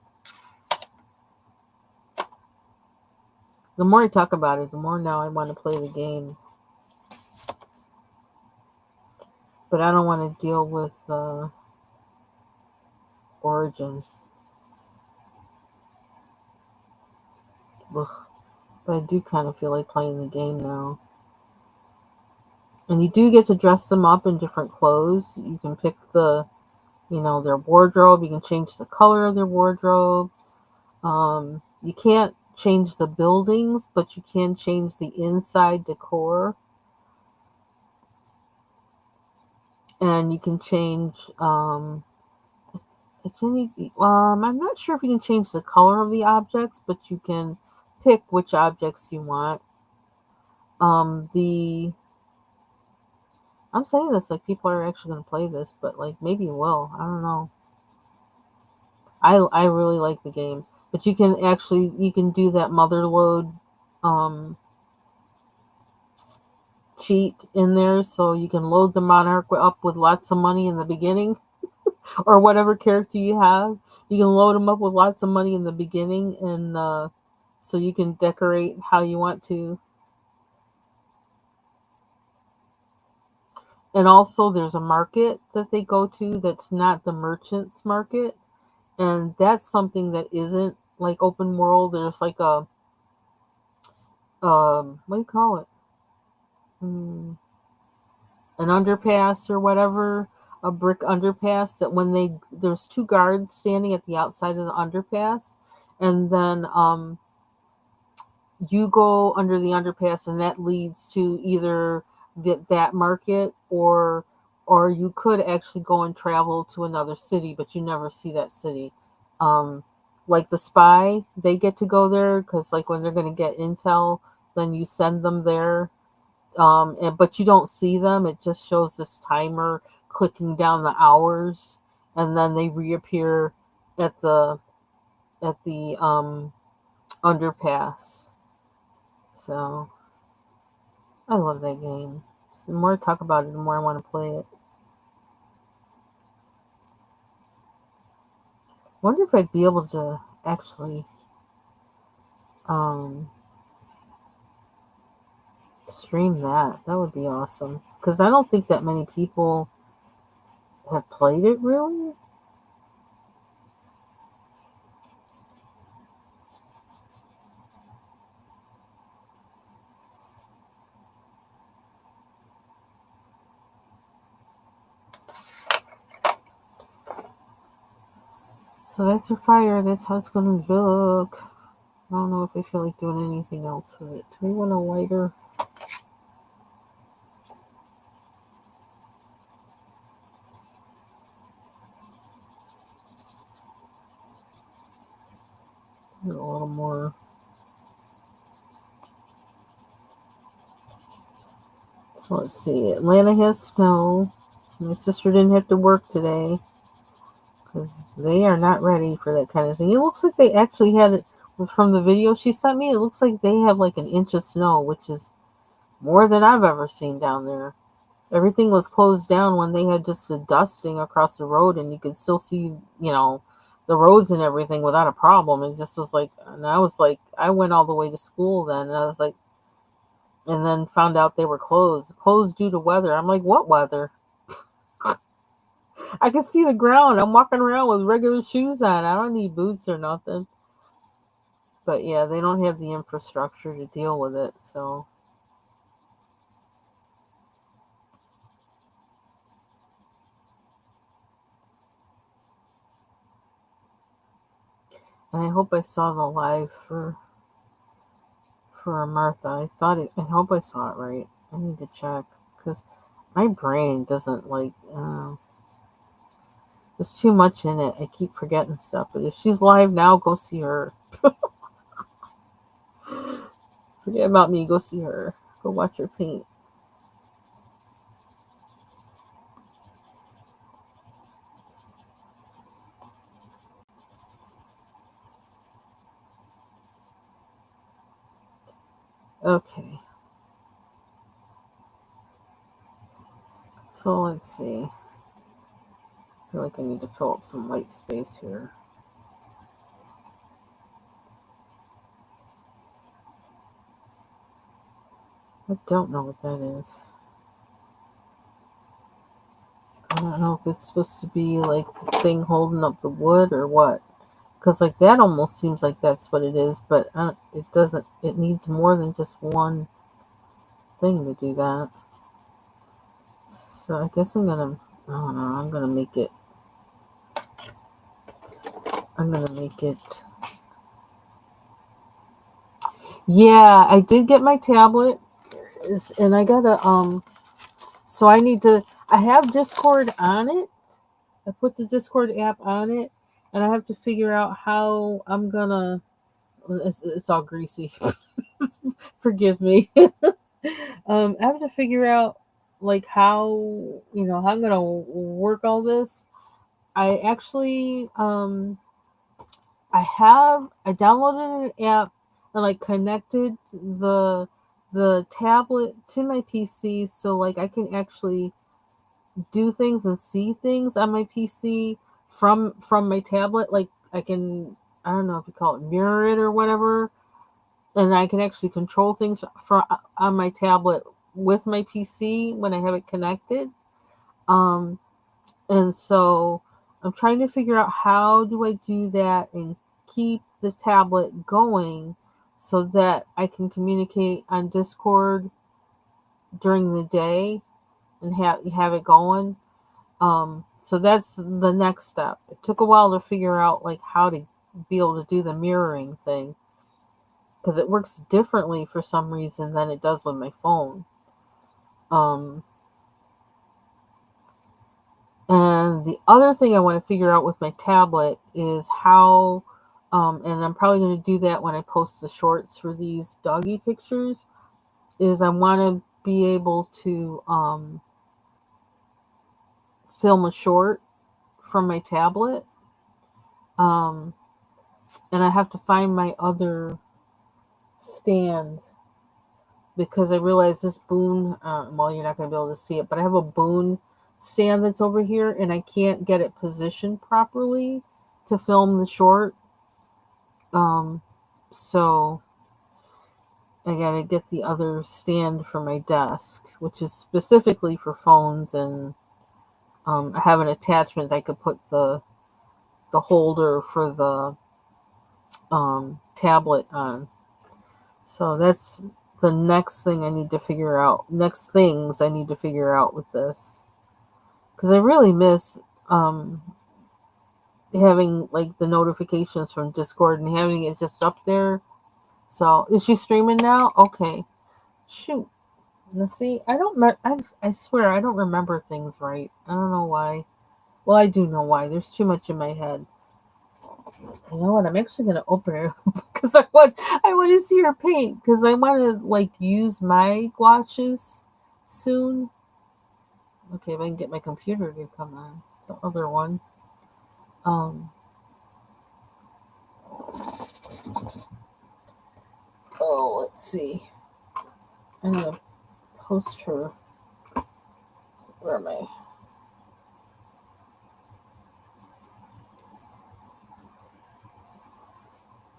the more I talk about it, the more now I want to play the game. But I don't want to deal with Origin. Ugh. But I do kind of feel like playing the game now. And you do get to dress them up in different clothes. You can pick their wardrobe. You can change the color of their wardrobe. You can't change the buildings, but you can change the inside decor. And you can change, I'm not sure if you can change the color of the objects, but you can pick which objects you want. I'm saying this like people are actually going to play this, but like maybe you will. I don't know. I really like the game, but you can do that mother load um, cheat in there, so you can load the monarch up with lots of money in the beginning, or whatever character you have. You can load them up with lots of money in the beginning, and so you can decorate how you want to. And also, there's a market that they go to that's not the merchant's market, and that's something that isn't like open world. There's like a what do you call it? An underpass or whatever, a brick underpass. That when there's two guards standing at the outside of the underpass, and then you go under the underpass, and that leads to either that market, or you could actually go and travel to another city, but you never see that city. Um, like the spy, they get to go there because like when they're going to get intel, then you send them there. But you don't see them. It just shows this timer clicking down the hours, and then they reappear at the underpass. So I love that game. So the more I talk about it, the more I want to play it. wonder if I'd be able to actually stream that. That would be awesome. Because I don't think that many people have played it, really. So that's our fire. That's how it's going to look. I don't know if I feel like doing anything else with it. Do we want a lighter? A little more. So let's see. Atlanta has snow. So my sister didn't have to work today because they are not ready for that kind of thing. It looks like they actually had it from the video she sent me. It looks like they have like an inch of snow, which is more than I've ever seen down there. Everything was closed down when they had just a dusting across the road, and you could still see, the roads and everything without a problem. It just was like, and I was like, I went all the way to school then, and I was like, and then found out they were closed due to weather. I'm like, what weather? I can see the ground. I'm walking around with regular shoes on. I don't need boots or nothing. But yeah, they don't have the infrastructure to deal with it, so. And I hope I saw the live for Martha. I hope I saw it right. I need to check because my brain doesn't like. There's too much in it. I keep forgetting stuff. But if she's live now, go see her. Forget about me. Go see her. Go watch her paint. Okay. So let's see. I feel like I need to fill up some white space here. I don't know what that is. I don't know if it's supposed to be like the thing holding up the wood or what. Because like that almost seems like that's what it is, but it doesn't. It needs more than just one thing to do that. So I guess I don't know, I'm gonna make it. Yeah, I did get my tablet, and I gotta, so I have Discord on it. I put the Discord app on it, and I have to figure out how I'm gonna, it's all greasy. Forgive me. I have to figure out like how I'm gonna work all this. I actually I downloaded an app and like connected the tablet to my PC so like I can actually do things and see things on my PC from my tablet. Like I don't know if you call it mirror it or whatever, and I can actually control things on my tablet with my PC when I have it connected. Um, and so I'm trying to figure out how do I do that and keep the tablet going so that I can communicate on Discord during the day and have it going. So that's the next step. It took a while to figure out like how to be able to do the mirroring thing because it works differently for some reason than it does with my phone. Um, and the other thing I want to figure out with my tablet is how, and I'm probably going to do that when I post the shorts for these doggy pictures, is I want to be able to film a short from my tablet. Um, and I have to find my other stand because I realize this Boon, well, you're not going to be able to see it, but I have a Boon stand that's over here and I can't get it positioned properly to film the short. So I gotta get the other stand for my desk, which is specifically for phones, and I have an attachment I could put the holder for the tablet on. So that's the next thing I need to figure out. Next things I need to figure out with this, because I really miss having like the notifications from Discord and having it just up there. So is she streaming now? Okay. Shoot. Now see, I swear I don't remember things right. I don't know why. Well, I do know why. There's too much in my head. You know what? I'm actually gonna open it because I want to see her paint, because I want to like use my gouaches soon. Okay, if I can get my computer to come on, the other one. Oh, let's see. I'm gonna post her. Where am I?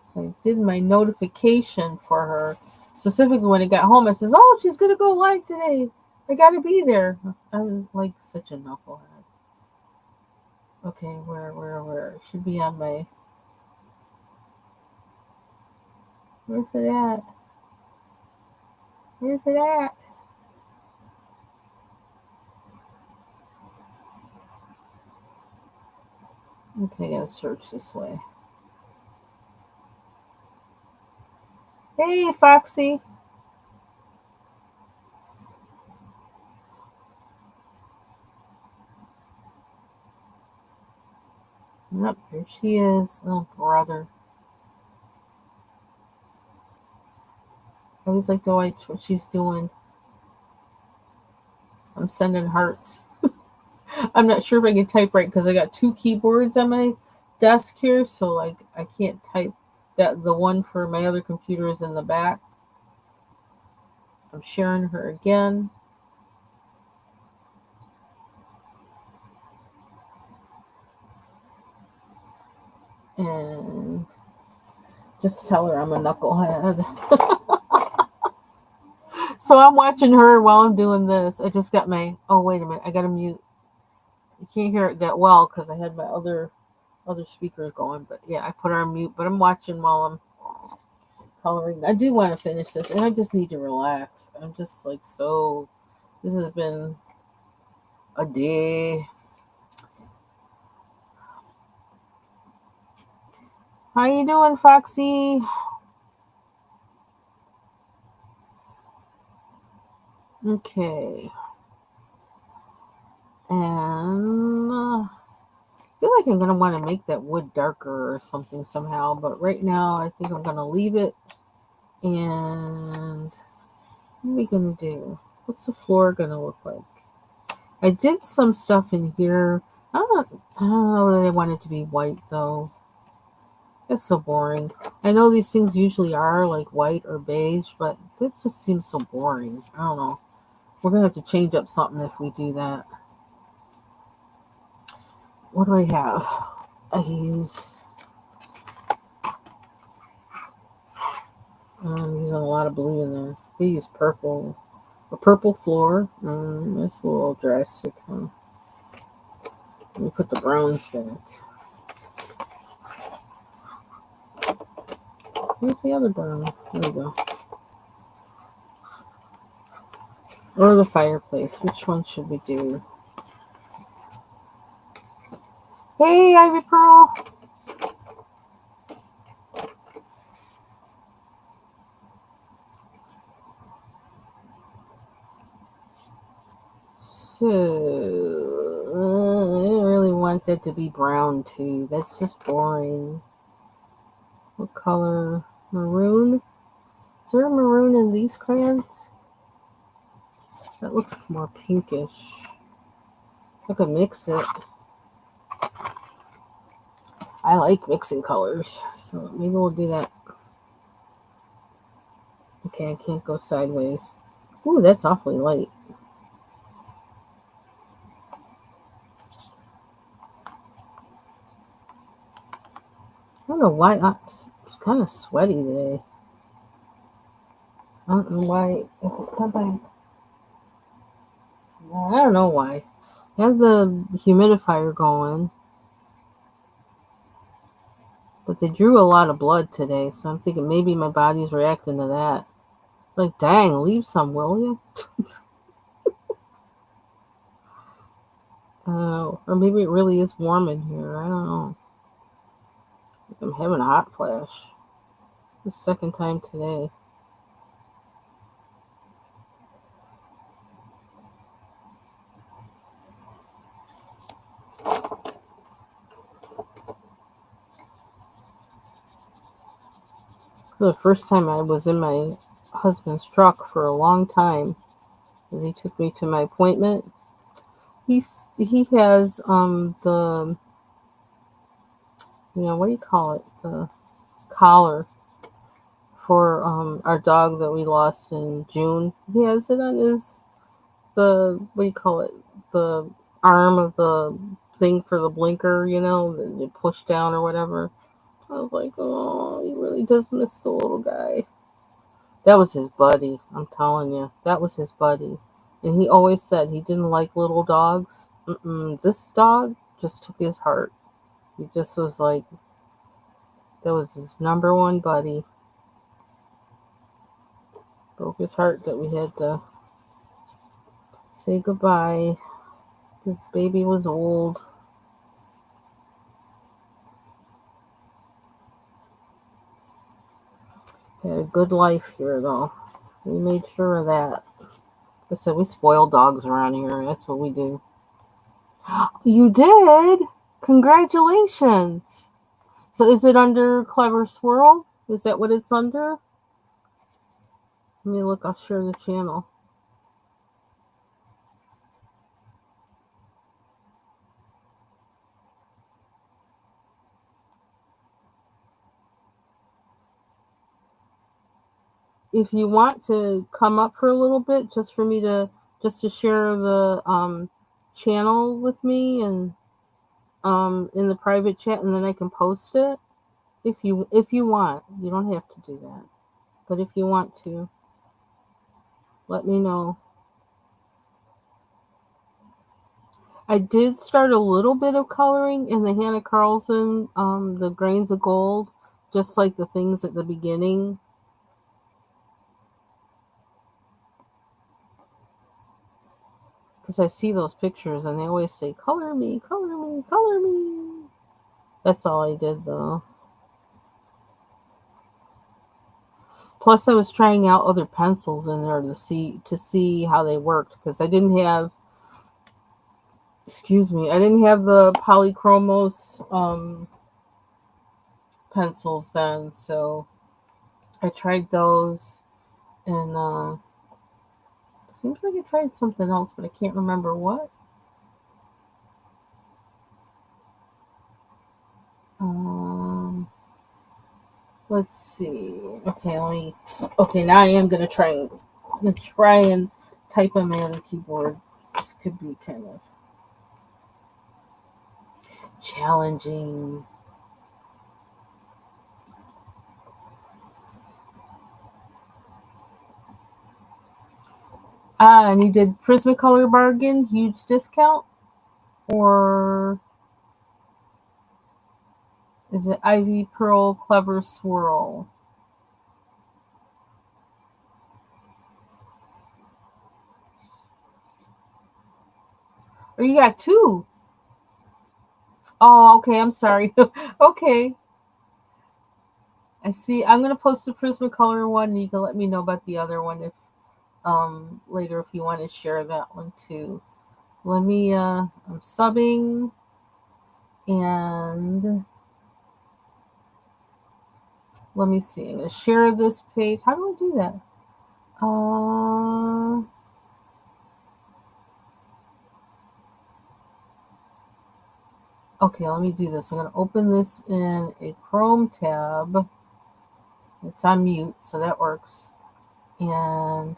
So I did my notification for her. Specifically when I got home, I says, "Oh, she's gonna go live today. I gotta be there." I'm like such a knucklehead. Okay, where? It should be on my. Where's it at? Where's it at? Okay, I gotta search this way. Hey, Foxy. Yep, there she is. Oh, brother. I always like to watch what she's doing. I'm sending hearts. I'm not sure if I can type right because I got two keyboards on my desk here, so like I can't type. That the one for my other computer is in the back. I'm sharing her again. And just tell her I'm a knucklehead. So I'm watching her while I'm doing this. I just got my. Oh, wait a minute. I got to mute. You can't hear it that well because I had my other speakers going. But yeah, I put her on mute. But I'm watching while I'm coloring. I do want to finish this, and I just need to relax. I'm just like so. This has been a day. How you doing, Foxy? Okay. And I feel like I'm going to want to make that wood darker or something somehow. But right now, I think I'm going to leave it. And what are we going to do? What's the floor going to look like? I did some stuff in here. I don't know that I want it to be white, though. That's so boring. I know these things usually are like white or beige, but this just seems so boring. I don't know. We're going to have to change up something if we do that. What do I have? I use... I'm using a lot of blue in there. I use purple. A purple floor. That's a little drastic, huh? Let me put the browns back. Where's the other brown? There we go. Or the fireplace. Which one should we do? Hey, Ivy Pearl! So, I don't really want that to be brown too. That's just boring. What color? Maroon? Is there a maroon in these crayons? That looks more pinkish. I could mix it. I like mixing colors, so maybe we'll do that. Okay, I can't go sideways. Ooh, that's awfully light. don't know why I'm kind of sweaty today. I don't know why. Is it because I don't know why. I have the humidifier going, but they drew a lot of blood today, so I'm thinking maybe my body's reacting to that. It's like, dang, leave some, will you? Or maybe it really is warm in here. I don't know. I'm having a hot flash. The second time today. This is the first time I was in my husband's truck for a long time. As he took me to my appointment. He has the, what do you call it, the collar for our dog that we lost in June. He has it on his, the, what do you call it, the arm of the thing for the blinker, that you push down or whatever. I was like, oh, he really does miss the little guy. That was his buddy, I'm telling you. That was his buddy. And he always said he didn't like little dogs. This dog just took his heart. He just was like, that was his number one buddy. Broke his heart that we had to say goodbye. His baby was old. Had a good life here, though. We made sure of that. Like I said, we spoil dogs around here. That's what we do. You did? Congratulations. So is it under Clever Swirl? Is that what it's under? Let me look. I'll share the channel. If you want to come up for a little bit, just to share the channel with me and in the private chat, and then I can post it. If you want, you don't have to do that, but if you want to, let me know. I did start a little bit of coloring in the Hannah Carlson, the grains of gold, just like the things at the beginning. Because I see those pictures and they always say, color me, color me, color me. That's all I did, though. Plus, I was trying out other pencils in there to see how they worked, because I didn't have the Polychromous pencils then, so I tried those, and seems like I tried something else, but I can't remember what. Let's see. Okay, now I am gonna try and type on my other keyboard. This could be kind of challenging. And you did Prismacolor bargain, huge discount, or is it Ivy Pearl Clever Swirl? Or you got two? Oh, okay. I'm sorry. Okay. I see. I'm gonna post the Prismacolor one, and you can let me know about the other one if later if you want to share that one too. Let me. I'm subbing, and let me see. I'm gonna share this page. How do I do that? Okay, let me do this. I'm going to open this in a Chrome tab. It's on mute, so that works. And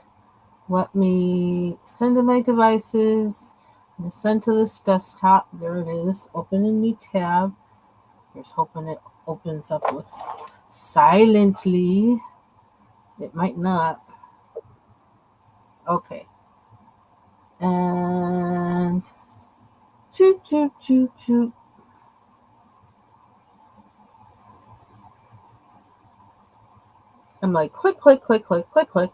let me send to my devices. I'm going to send to this desktop. There it is. Open a new tab. Here's hoping it opens up with silently. It might not. Okay. And choo choo choo choo. I'm like click click click click click click.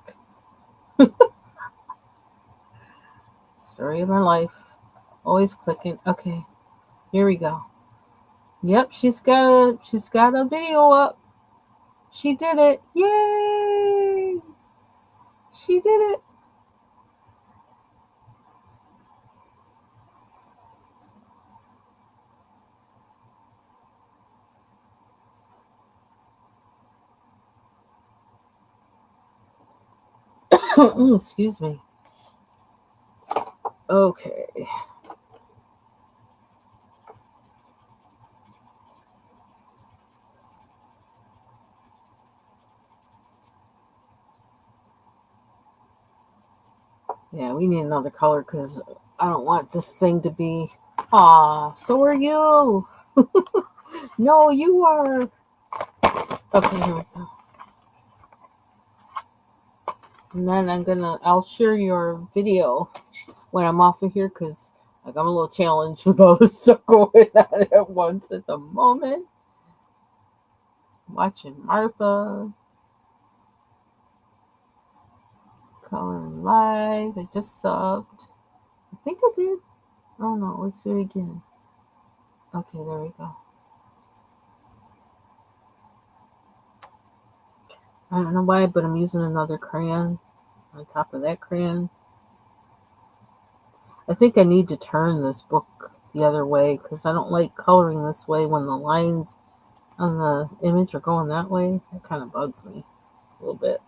Story of my life. Always clicking. Okay. Here we go. Yep, she's got a video up. She did it. Yay! She did it. Excuse me. Okay. Yeah, we need another color because I don't want this thing to be. Aw, so are you. No, you are. Okay, here we go. And then I'll share your video when I'm off of here because like I'm a little challenged with all this stuff going on at once at the moment. Watching Martha. Coloring live. I just subbed. I think I did. Oh no, let's do it again. Okay, there we go. I don't know why, but I'm using another crayon on top of that crayon. I think I need to turn this book the other way because I don't like coloring this way when the lines on the image are going that way. It kind of bugs me a little bit.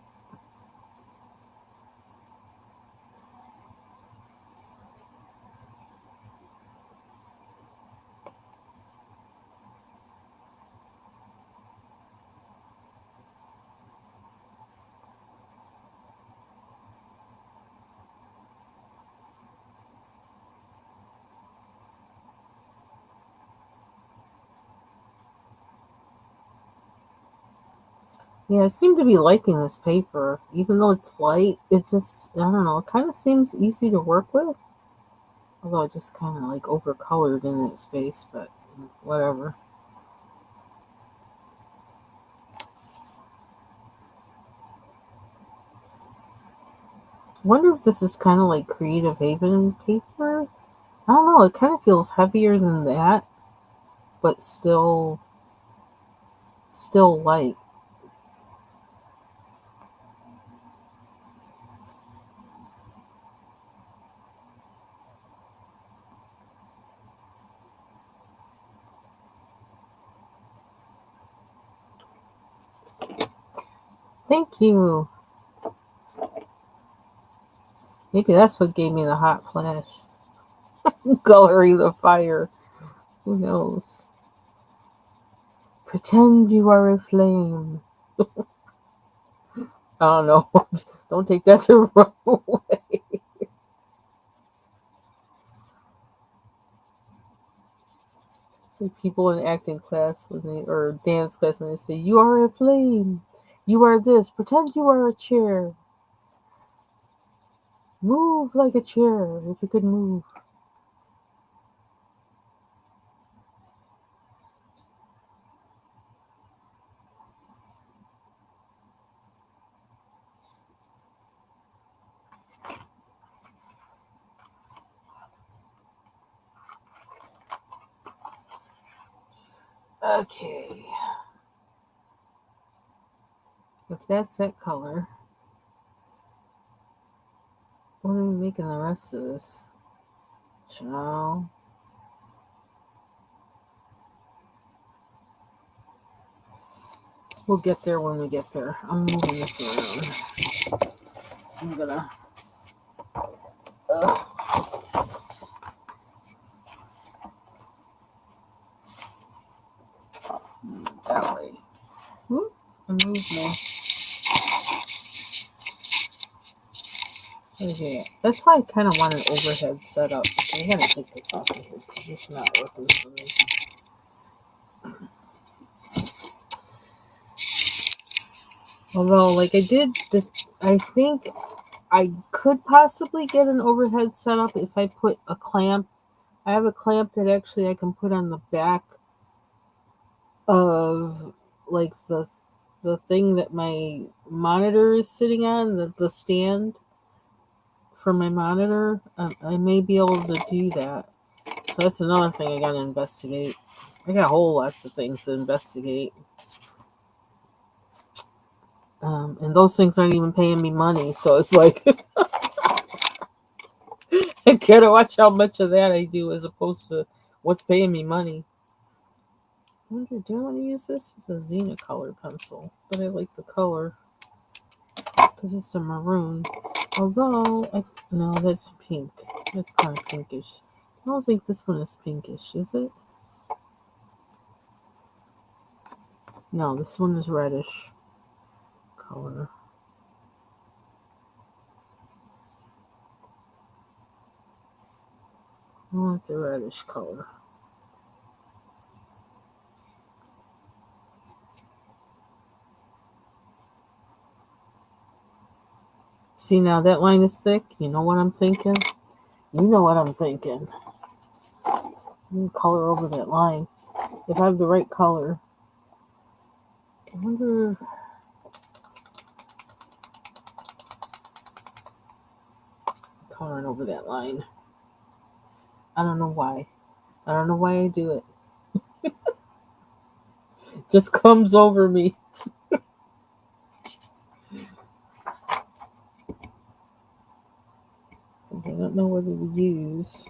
Yeah, I seem to be liking this paper. Even though it's light, it just, I don't know, it kind of seems easy to work with. Although I just kind of like overcolored in that space, but whatever. Wonder if this is kind of like Creative Haven paper. I don't know. It kind of feels heavier than that, but still light. Thank you. Maybe that's what gave me the hot flash. Coloring the fire. Who knows? Pretend you are a flame. I don't know. Don't take that the wrong way. Like people in acting class when they or dance class when they say, "You are a flame. You are this. Pretend you are a chair. Move like a chair if you could move." Okay. If that's that color, what are we making the rest of this? Ciao. We'll get there when we get there. I'm moving this around. I'm gonna. That way. Whoop, I moved me. Okay, that's why I kind of want an overhead setup. I gotta take this off of here because it's not working for me. Although, like, I did this, I think I could possibly get an overhead setup if I put a clamp. I have a clamp that actually I can put on the back of, like, the thing that my monitor is sitting on, the stand for my monitor. I may be able to do that. So that's another thing I gotta investigate. I got whole lots of things to investigate. And those things aren't even paying me money, so it's like I gotta watch how much of that I do as opposed to what's paying me money. I wonder, do I want to use this? It's a Color pencil, but I like the color because it's a maroon. Although, no, that's pink. That's kind of pinkish. I don't think this one is pinkish, is it? No, this one is reddish color. I want the reddish color. See, now that line is thick. You know what I'm thinking? You know what I'm thinking. Color over that line. If I have the right color. I wonder. Coloring over that line. I don't know why. I don't know why I do it. Just comes over me. Something I don't know whether to use.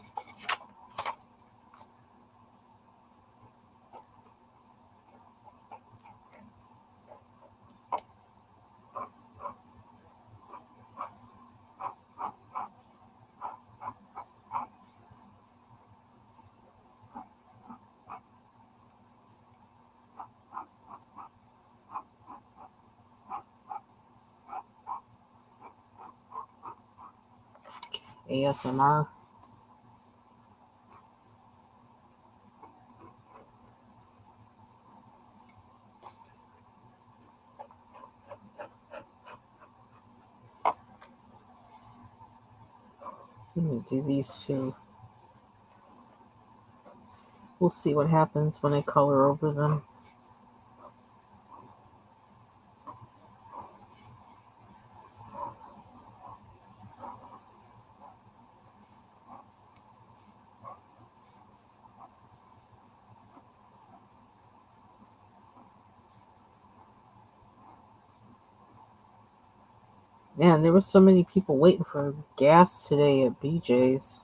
ASMR. Let me do these two. We'll see what happens when I color over them. Man, there were so many people waiting for gas today at BJ's.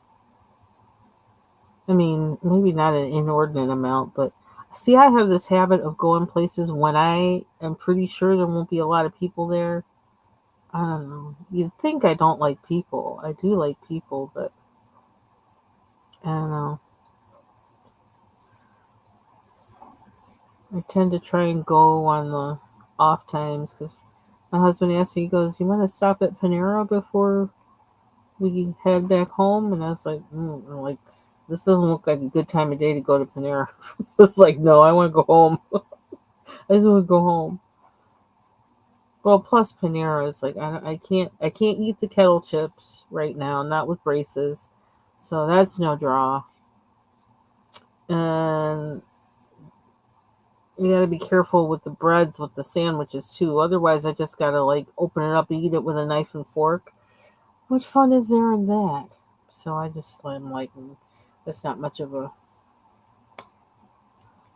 I mean, maybe not an inordinate amount, but see, I have this habit of going places when I am pretty sure there won't be a lot of people there. I don't know. You'd think I don't like people. I do like people, but I don't know. I tend to try and go on the off times because my husband asked me, he goes, "You want to stop at Panera before we head back home?" And I was like, I'm like, this doesn't look like a good time of day to go to Panera. It's like, no, I want to go home. I just want to go home. Well, plus Panera is like, I can't eat the kettle chips right now, not with braces, so that's no draw. And you gotta be careful with the breads, with the sandwiches too. Otherwise, I just gotta like open it up and eat it with a knife and fork. What fun is there in that? So I'm like, that's not much of a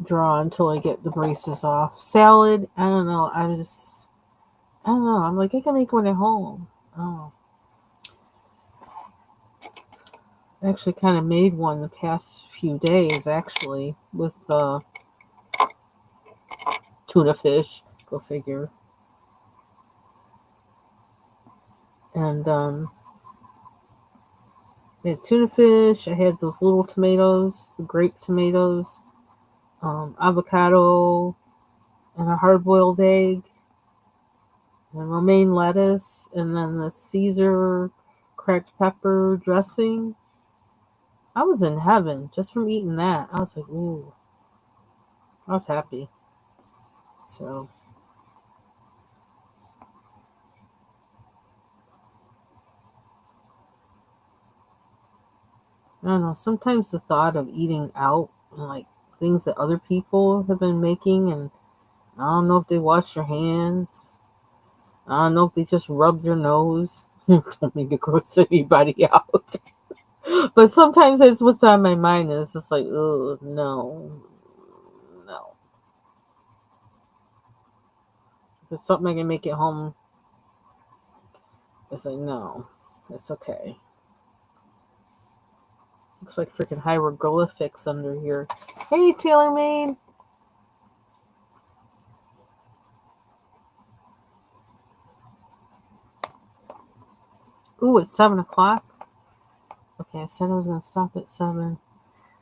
draw until I get the braces off. Salad, I don't know. I don't know. I'm like, I can make one at home. Oh, I actually kind of made one the past few days, actually, with the tuna fish. Go figure. And I had tuna fish. I had those little tomatoes, the grape tomatoes, avocado, and a hard-boiled egg, and romaine lettuce, and then the Caesar cracked pepper dressing. I was in heaven just from eating that. I was like, ooh, I was happy. So, I don't know. Sometimes the thought of eating out and like things that other people have been making, and I don't know if they wash their hands. I don't know if they just rub their nose. Don't mean to gross anybody out. But sometimes that's what's on my mind. And it's just like, oh, no. No. If it's something I can make at home, it's like, no. It's okay. Looks like freaking hieroglyphics under here. Hey, TaylorMade. Ooh, it's 7 o'clock. Okay, I said I was going to stop at 7.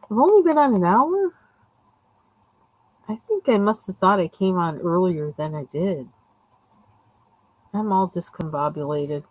I've only been on an hour? I think I must have thought I came on earlier than I did. I'm all discombobulated.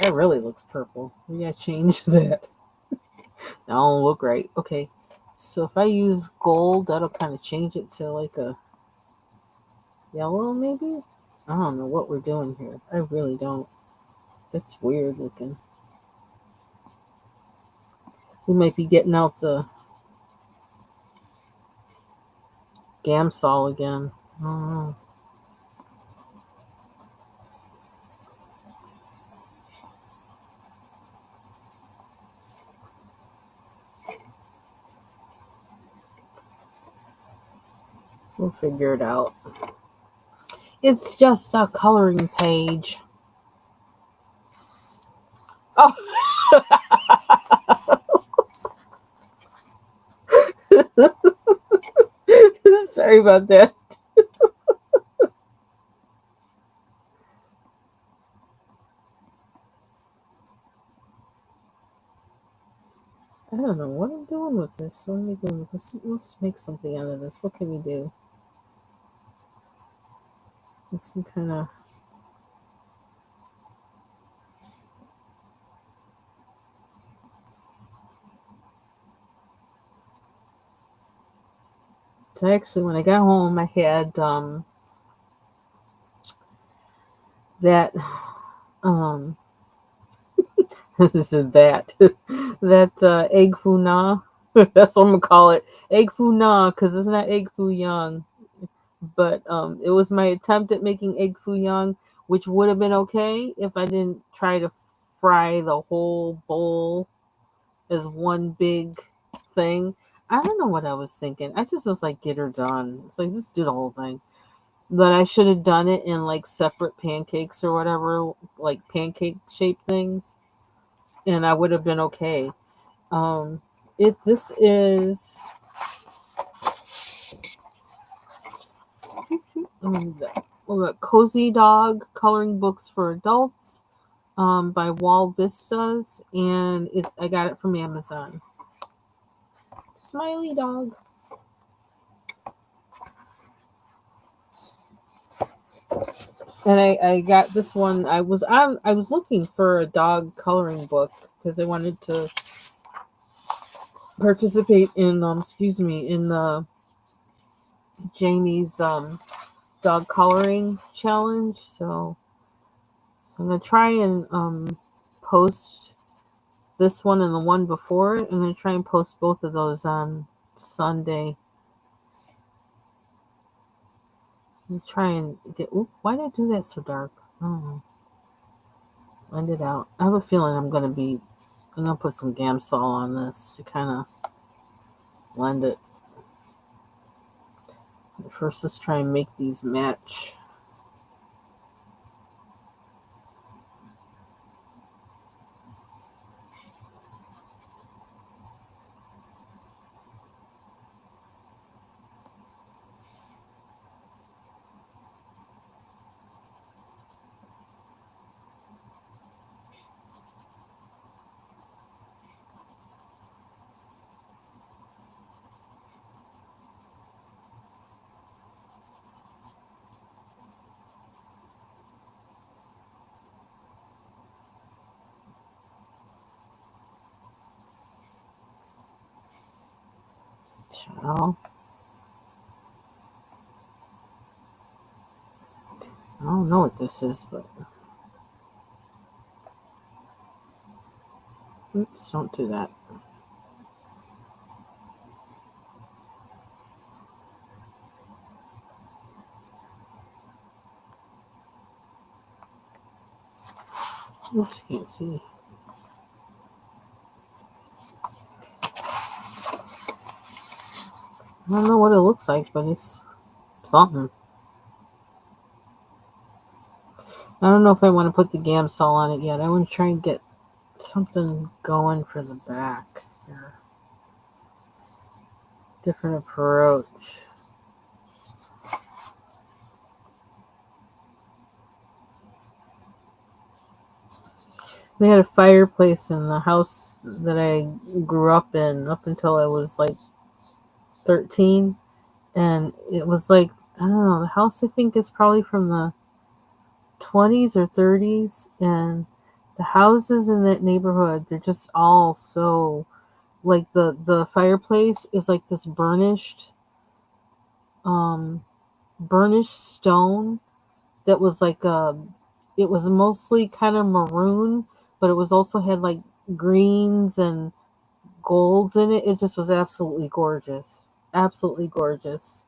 That really looks purple. We gotta change that. That don't look right. Okay. So if I use gold, that'll kind of change it to like a yellow, maybe? I don't know what we're doing here. I really don't. That's weird looking. We might be getting out the Gamsol again. I don't know. We'll figure it out. It's just a coloring page. Oh, sorry about that. I don't know what I'm doing with this. What am I doing with this? Let's make something out of this. What can we do? Make some kind of. So actually, when I got home, I had that um this is that egg foo na. That's what I'm gonna call it, egg foo na, because it's not egg foo young. But it was my attempt at making egg foo young, which would have been okay if I didn't try to fry the whole bowl as one big thing. I don't know what I was thinking. I just was like, get her done. It's like, just do the whole thing. But I should have done it in like separate pancakes or whatever, like pancake shaped things, and I would have been okay. If this is Cozy Dog Coloring Books for Adults by Wall Vistas, and I got it from Amazon. Smiley dog. And I got this one. I was looking for a dog coloring book because I wanted to participate in in the Jamie's dog coloring challenge. So I'm gonna try and post this one and the one before it. I'm gonna try and post both of those on Sunday. I'm try and get. Ooh, why did I do that so dark? I don't know. Blend it out. I have a feeling I'm gonna put some Gamsol on this to kind of blend it. First, let's try and make these match. Well, I don't know what this is, but oops, don't do that. Oops, can't see. I don't know what it looks like, but it's something. I don't know if I want to put the Gamsol on it yet. I want to try and get something going for the back here. Different approach. We had a fireplace in the house that I grew up in up until I was like 13. And it was like, I don't know, the house I think is probably from the 20s or 30s. And the houses in that neighborhood, they're just all so, like the fireplace is like this um, burnished stone that was like it was mostly kind of maroon, but it was also had like greens and golds in it. It just was absolutely gorgeous. Absolutely gorgeous.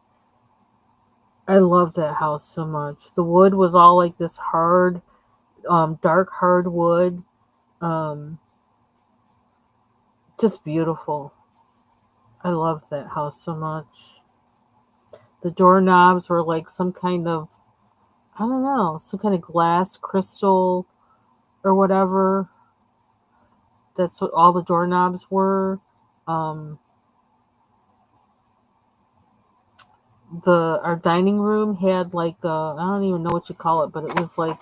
I loved that house so much. The wood was all like this hard, dark hardwood. Um, just beautiful. I loved that house so much. The doorknobs were like some kind of, I don't know, some kind of glass crystal or whatever. That's what all the doorknobs were. Um, the our dining room had like I don't even know what you call it, but it was like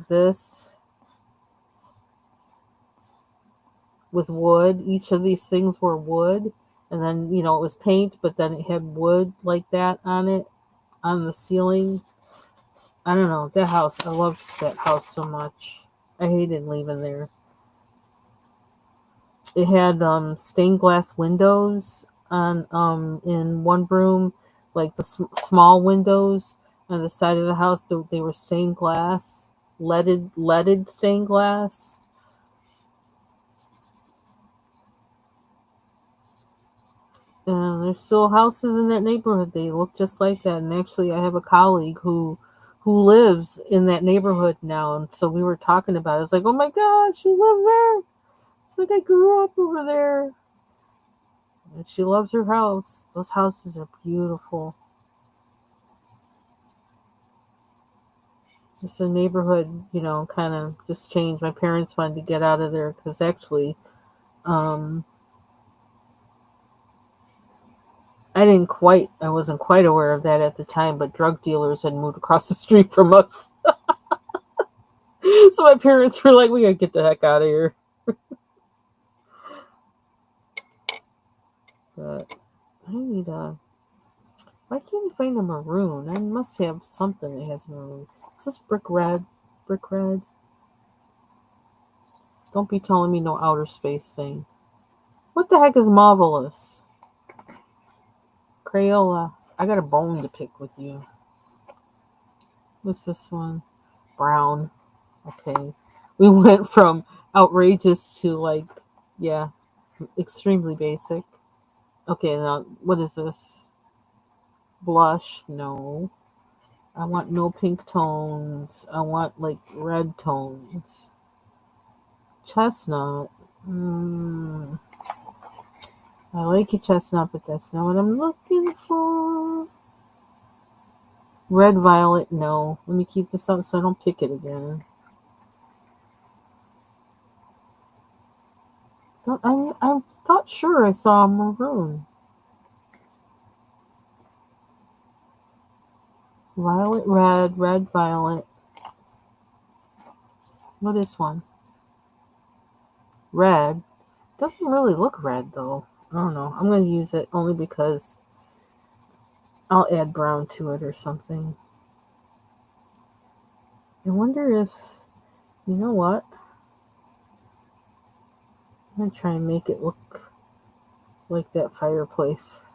this with wood. Each of these things were wood, and then it was paint, but then it had wood like that on it on the ceiling. I don't know that house. I loved that house so much. I hated leaving there. It had stained glass windows on in one room, like the small windows on the side of the house. So they were stained glass, leaded stained glass. And there's still houses in that neighborhood. They look just like that. And actually, I have a colleague who lives in that neighborhood now. And so we were talking about it. It's like, oh my gosh, you live there. It's like I grew up over there. And she loves her house. Those houses are beautiful. It's a neighborhood, kind of just changed. My parents wanted to get out of there because actually, um, I wasn't quite aware of that at the time, but drug dealers had moved across the street from us. So my parents were like, we gotta get the heck out of here. But I need why can't I find a maroon? I must have something that has maroon. Is this brick red? Brick red? Don't be telling me no outer space thing. What the heck is marvelous? Crayola. I got a bone to pick with you. What's this one? Brown. Okay. We went from outrageous to yeah, extremely basic. Okay, now what is this? Blush? No. I want no pink tones. I want like red tones. Chestnut. Mm, I like a chestnut, but that's not what I'm looking for. Red violet. No. Let me keep this out so I don't pick it again. I thought sure I saw maroon. Violet, red, red, violet. What is one? Red. Doesn't really look red though. I don't know. I'm going to use it only because I'll add brown to it or something. I wonder if, you know what? I'm going to try and make it look like that fireplace.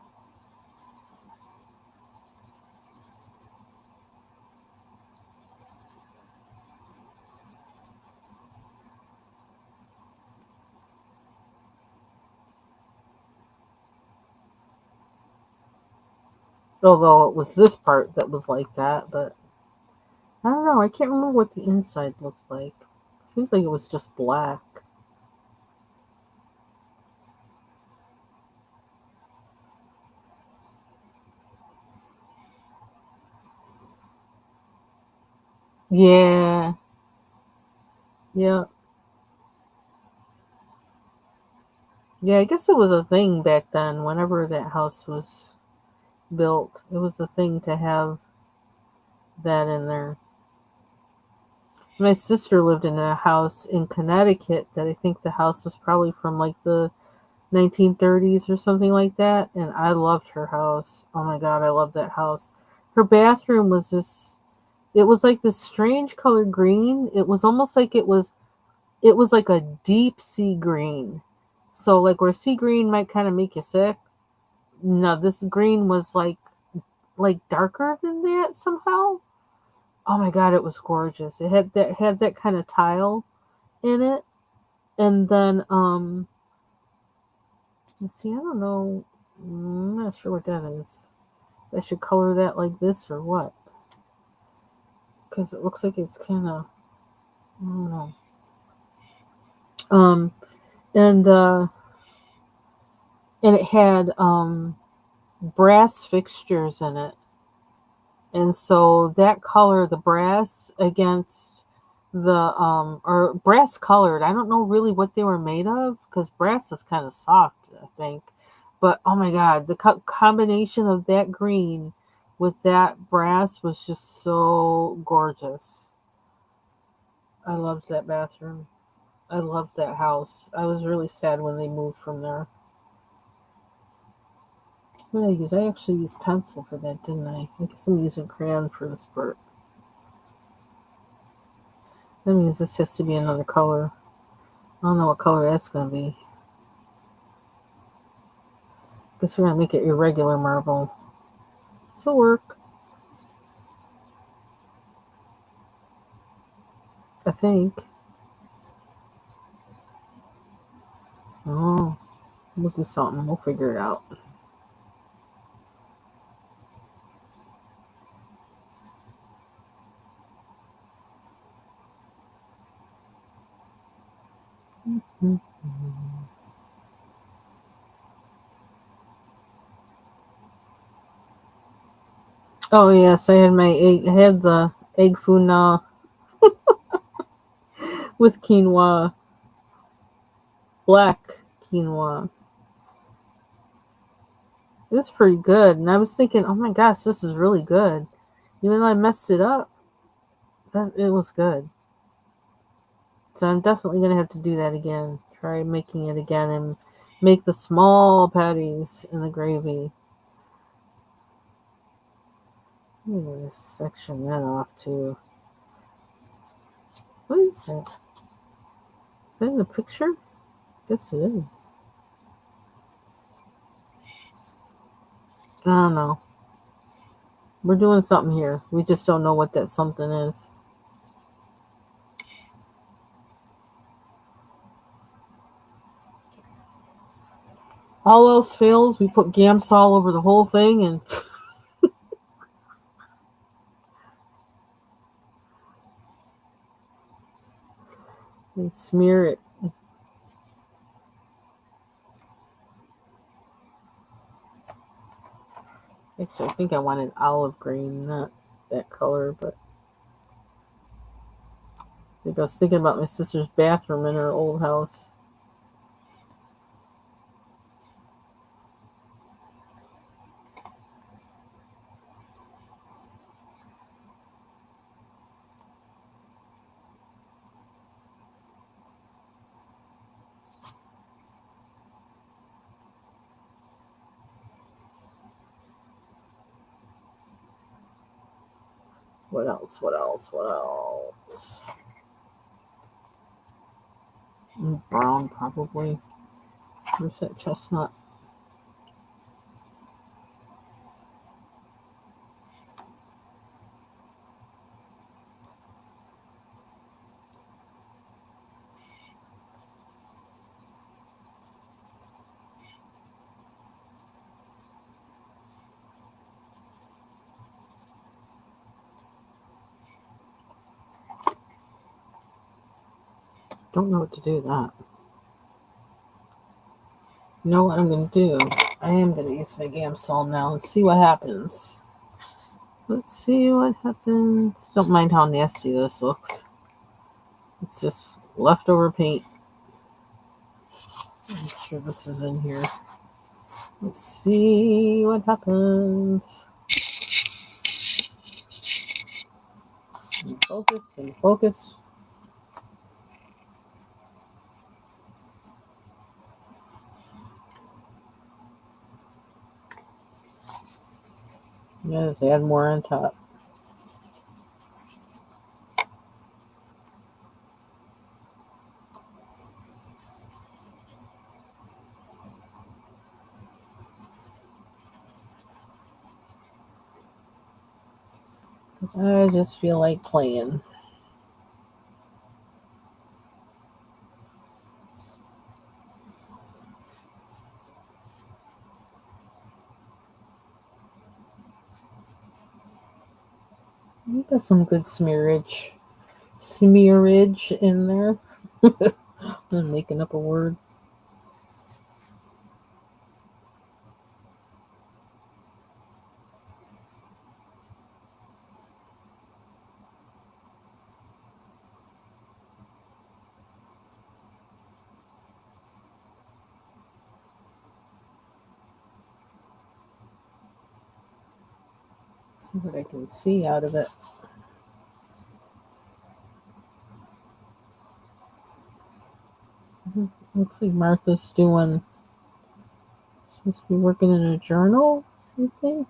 Although it was this part that was like that, but I don't know. I can't remember what the inside looked like. Seems like it was just black. Yeah. Yeah. Yeah, I guess it was a thing back then. Whenever that house was built, it was a thing to have that in there. My sister lived in a house in Connecticut that I think the house was probably from like the 1930s or something like that. And I loved her house. Oh my God, I loved that house. Her bathroom was this, it was like this strange color green. It was almost like it was like a deep sea green. So like where sea green might kind of make you sick. No, this green was like darker than that somehow. Oh my God, it was gorgeous. It had that kind of tile in it. And then let's see, I don't know. I'm not sure what that is. I should color that like this or what? Because it looks like it's kind of, I don't know. Um and it had brass fixtures in it. And so that color, the brass against the or brass colored, I don't know really what they were made of because brass is kind of soft, I think. But oh my God, the combination of that green with that brass was just so gorgeous. I loved that bathroom. I loved that house. I was really sad when they moved from there. What did I use? I actually used pencil for that, didn't I? I guess I'm using crayon for this part. That means this has to be another color. I don't know what color that's going to be. Guess we're going to make it irregular marble. It'll work, I think. Oh, we'll do something. We'll figure it out. Oh yes, I had my egg. I had the egg foo na with quinoa, black quinoa. It was pretty good, and I was thinking, oh my gosh, this is really good. Even though I messed it up, it was good. So I'm definitely gonna have to do that again. Try making it again and make the small patties in the gravy. I'm gonna just section that off too. What is that? Is that in the picture? Guess it is. I don't know. We're doing something here. We just don't know what that something is. All else fails, we put Gamsol over the whole thing and we smear it. Actually, I think I wanted olive green, not that color, but I think I was thinking about my sister's bathroom in her old house. What else? What else? What else? Brown, probably. Where's that chestnut? Don't know what to do with that. You know what I'm going to do? I am going to use my Gamsol now and see what happens. Let's see what happens. Don't mind how nasty this looks. It's just leftover paint. I'm sure this is in here. Let's see what happens. And focus and focus. Just add more on top. Because I just feel like playing. You got some good smearage in there. I'm making up a word. See what I can see out of it. Looks like Martha's supposed to be working in a journal, I think.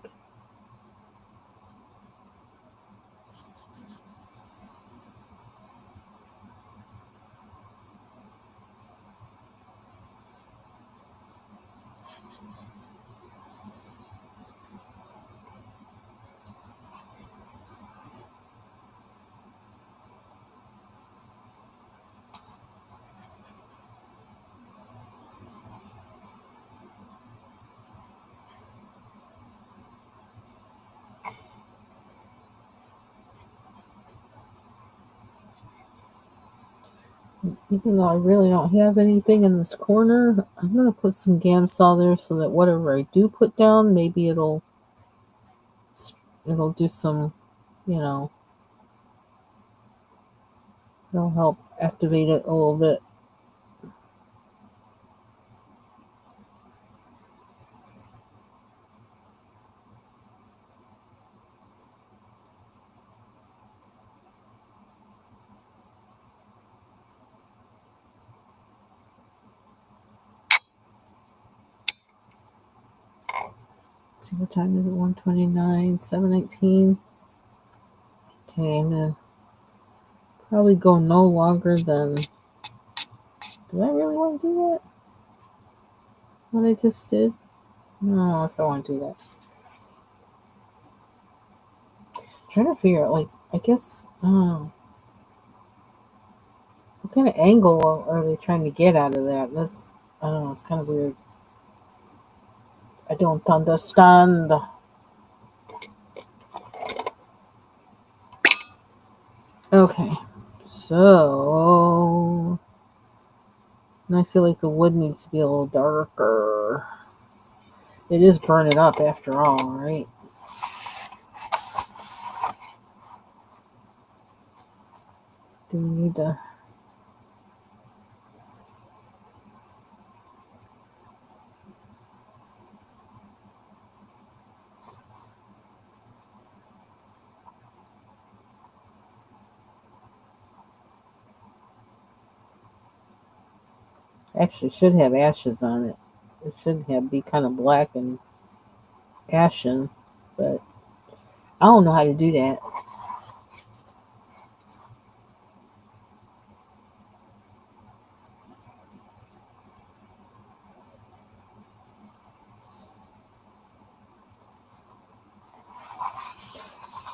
Even though I really don't have anything in this corner, I'm going to put some Gamsol there so that whatever I do put down, maybe it'll do some, it'll help activate it a little bit. Let's see, what time is it? 1:29, 7:19. Okay, I'm going to probably go no longer than... Do I really want to do that? What I just did? No, if I want to do that. I'm trying to figure out, like, I guess, what kind of angle are they trying to get out of that? That's, I don't know, it's kind of weird. I don't understand. Okay, so I feel like the wood needs to be a little darker. It is burning up after all, right? Do we need to... Actually, should have ashes on it. It should be kind of black and ashen, but I don't know how to do that.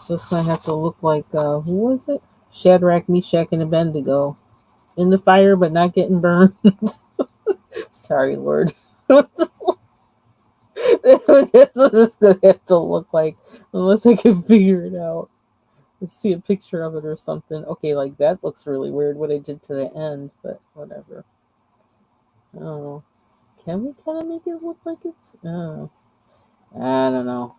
So it's going to have to look like, who was it? Shadrach, Meshach, and Abednego. In the fire, but not getting burned. Sorry, Lord. This is going to have to look like, unless I can figure it out. see a picture of it or something. Okay, like that looks really weird what I did to the end, but whatever. Oh, can we kind of make it look like it's? Oh, I don't know.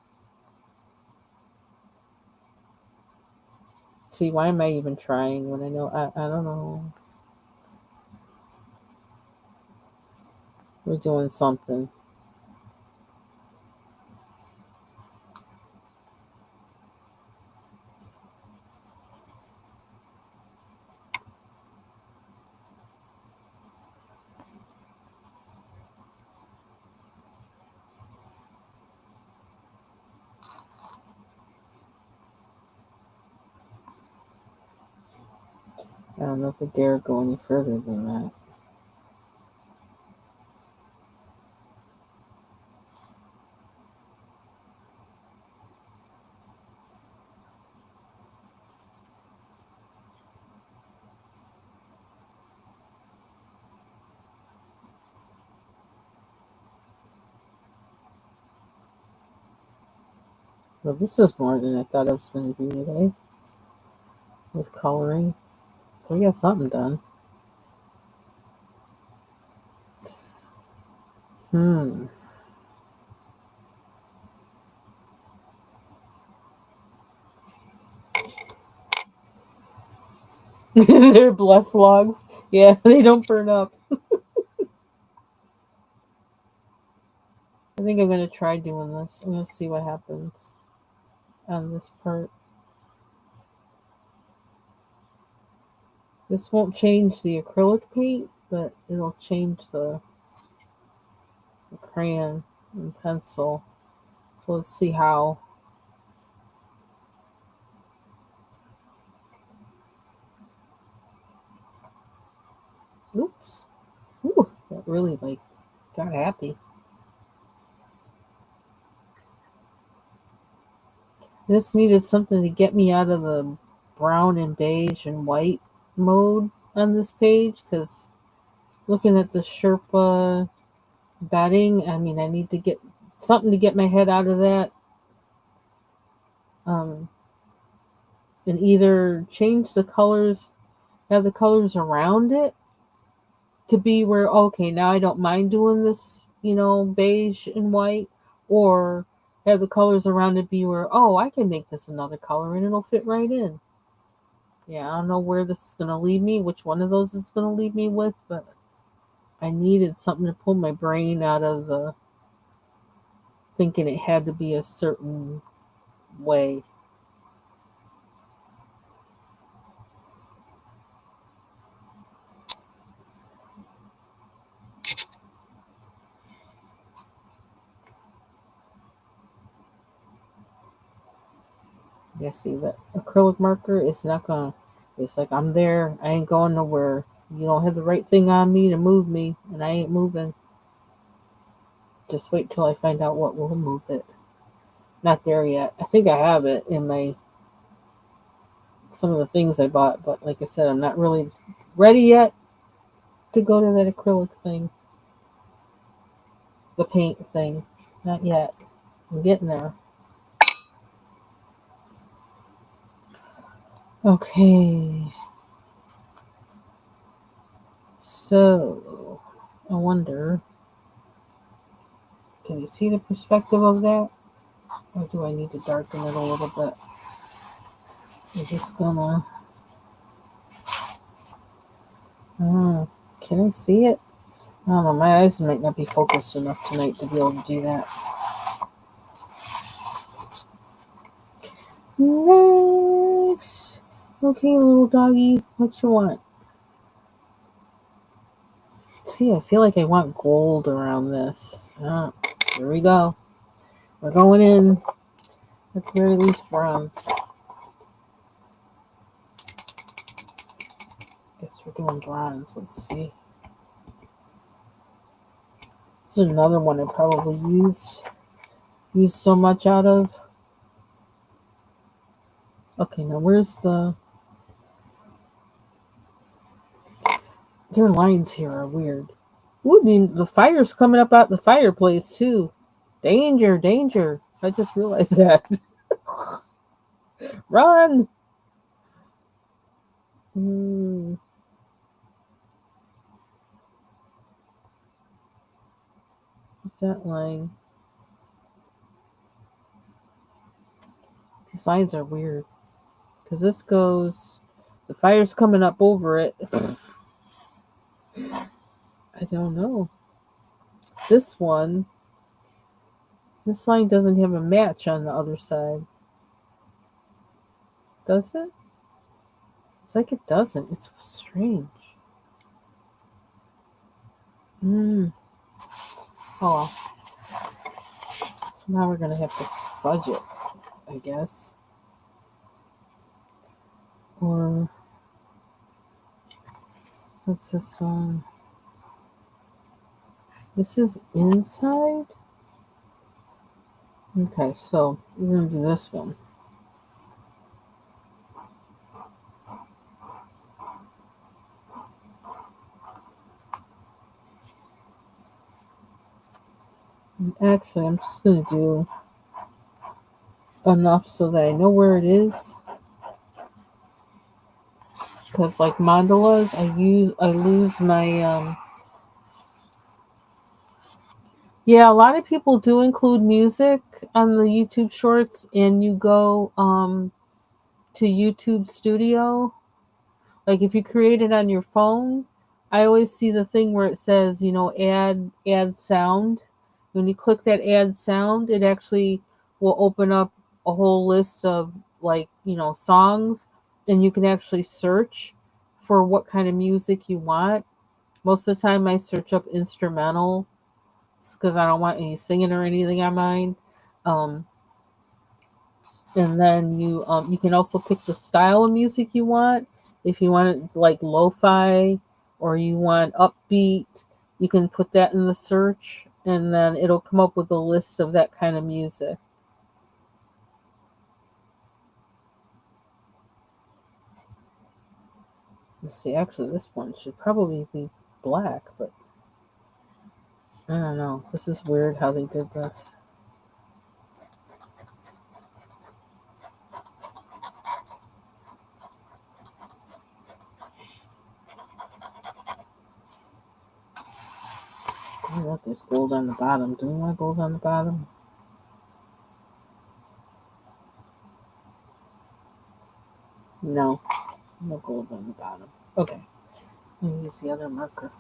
See, why am I even trying when I know I don't know. We're doing something. I don't know if I dare go any further than that. Well, this is more than I thought it was going to be today with coloring. So we got something done. They're blessed logs. Yeah, they don't burn up. I think I'm going to try doing this. I'm going to see what happens on this part. This won't change the acrylic paint, but it'll change the crayon and pencil. So let's see how. Oops. Ooh, that really got happy. This needed something to get me out of the brown and beige and white mode on this page, because looking at the Sherpa batting, I mean, I need to get something to get my head out of that. And either change the colors, have the colors around it to be where, okay, now I don't mind doing this, beige and white, or have the colors around it be where, oh, I can make this another color and it'll fit right in. Yeah, I don't know where this is going to lead me, which one of those is going to lead me with, but I needed something to pull my brain out of the thinking it had to be a certain way. Yeah, see, that acrylic marker is not going to, it's like I'm there, I ain't going nowhere. You don't have the right thing on me to move me, and I ain't moving. Just wait till I find out what will move it. Not there yet. I think I have it in some of the things I bought, but like I said, I'm not really ready yet to go to that acrylic thing. The paint thing. Not yet. I'm getting there. Okay. So, I wonder, can you see the perspective of that? Or do I need to darken it a little bit? I'm just gonna... can I see it? I don't know, my eyes might not be focused enough tonight to be able to do that. Next! Okay, little doggy, what you want? See, I feel like I want gold around this. Oh, here we go. We're going in at the very least bronze. Guess we're doing bronze. Let's see. This is another one I probably use so much out of. Okay, now where's the... Their lines here are weird. Ooh, I mean, the fire's coming up out the fireplace, too. Danger, danger. I just realized that. Run! Mm, what's that line? These lines are weird. Because this goes, the fire's coming up over it. I don't know. This one, this line doesn't have a match on the other side. Does it? It's like it doesn't. It's strange. Hmm. Oh, so now we're gonna have to fudge it, I guess. Or what's this one? This is inside? Okay, so we're gonna do this one. Actually, I'm just gonna do enough so that I know where it is. Because like mandalas, I lose my. Yeah, a lot of people do include music on the YouTube shorts, and you go to YouTube Studio. Like if you create it on your phone, I always see the thing where it says, add sound. When you click that add sound, it actually will open up a whole list of like, songs, and you can actually search for what kind of music you want. Most of the time I search up instrumental because I don't want any singing or anything on mine. Um, and then you can also pick the style of music you want. If you want it like lo-fi or you want upbeat, you can put that in the search, and then it'll come up with a list of that kind of music. Let's see, actually this one should probably be black, but I don't know. This is weird how they did this. I don't know if there's gold on the bottom. Do we want gold on the bottom? No. No gold on the bottom. Okay. Let me use the other marker.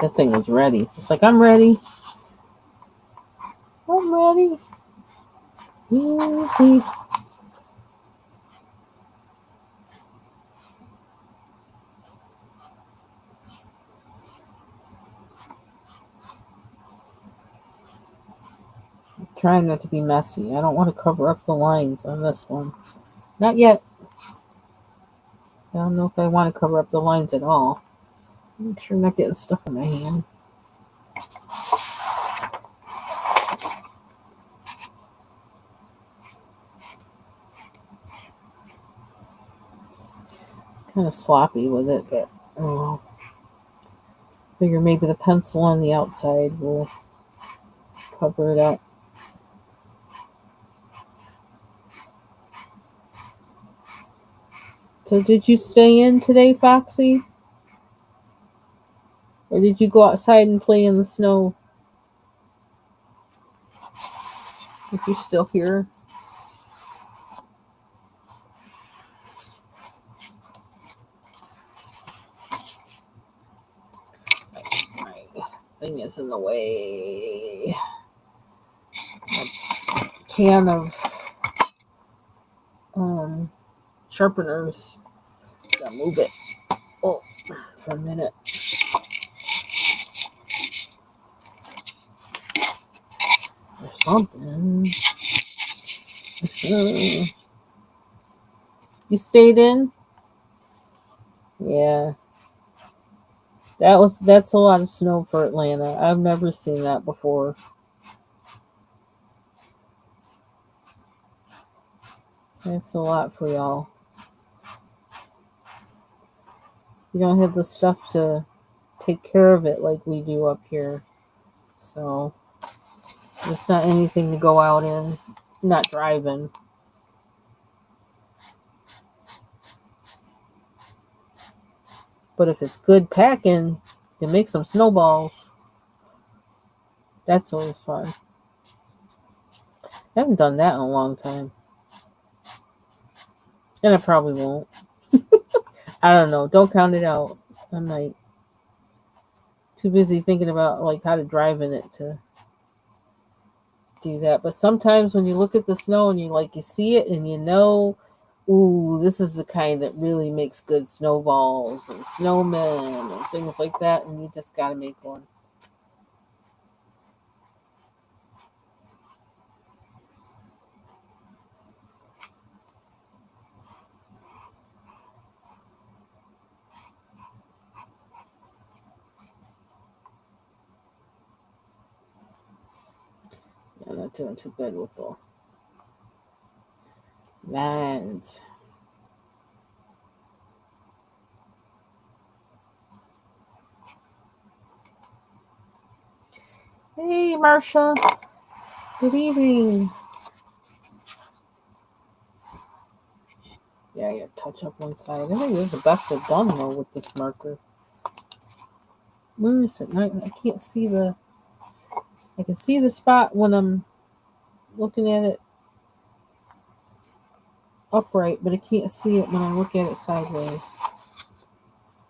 That thing was ready. It's like, I'm ready. I'm ready. Easy. Trying not to be messy. I don't want to cover up the lines on this one. Not yet. I don't know if I want to cover up the lines at all. Make sure I'm not getting stuff in my hand. Kind of sloppy with it, but oh, figure maybe the pencil on the outside will cover it up. So did you stay in today, Foxy? Or did you go outside and play in the snow? If you're still here. My thing is in the way. A can of sharpeners. Gotta move it. Oh, for a minute. Or something. You stayed in? Yeah. That's a lot of snow for Atlanta. I've never seen that before. That's a lot for y'all. You don't have the stuff to take care of it like we do up here. So it's not anything to go out in, not driving. But if it's good packing, you make some snowballs. That's always fun. I haven't done that in a long time. And I probably won't. I don't know. Don't count it out. I'm like too busy thinking about like how to drive in it to do that. But sometimes when you look at the snow and you see it and you know, ooh, this is the kind that really makes good snowballs and snowmen and things like that, and you just gotta make one. I'm not doing too good with the lines. Hey, Marcia. Good evening. Yeah, I gotta touch up one side. I think this is the best I've done though with this marker. Where is it? I can't see the. I can see the spot when I'm looking at it upright, but I can't see it when I look at it sideways.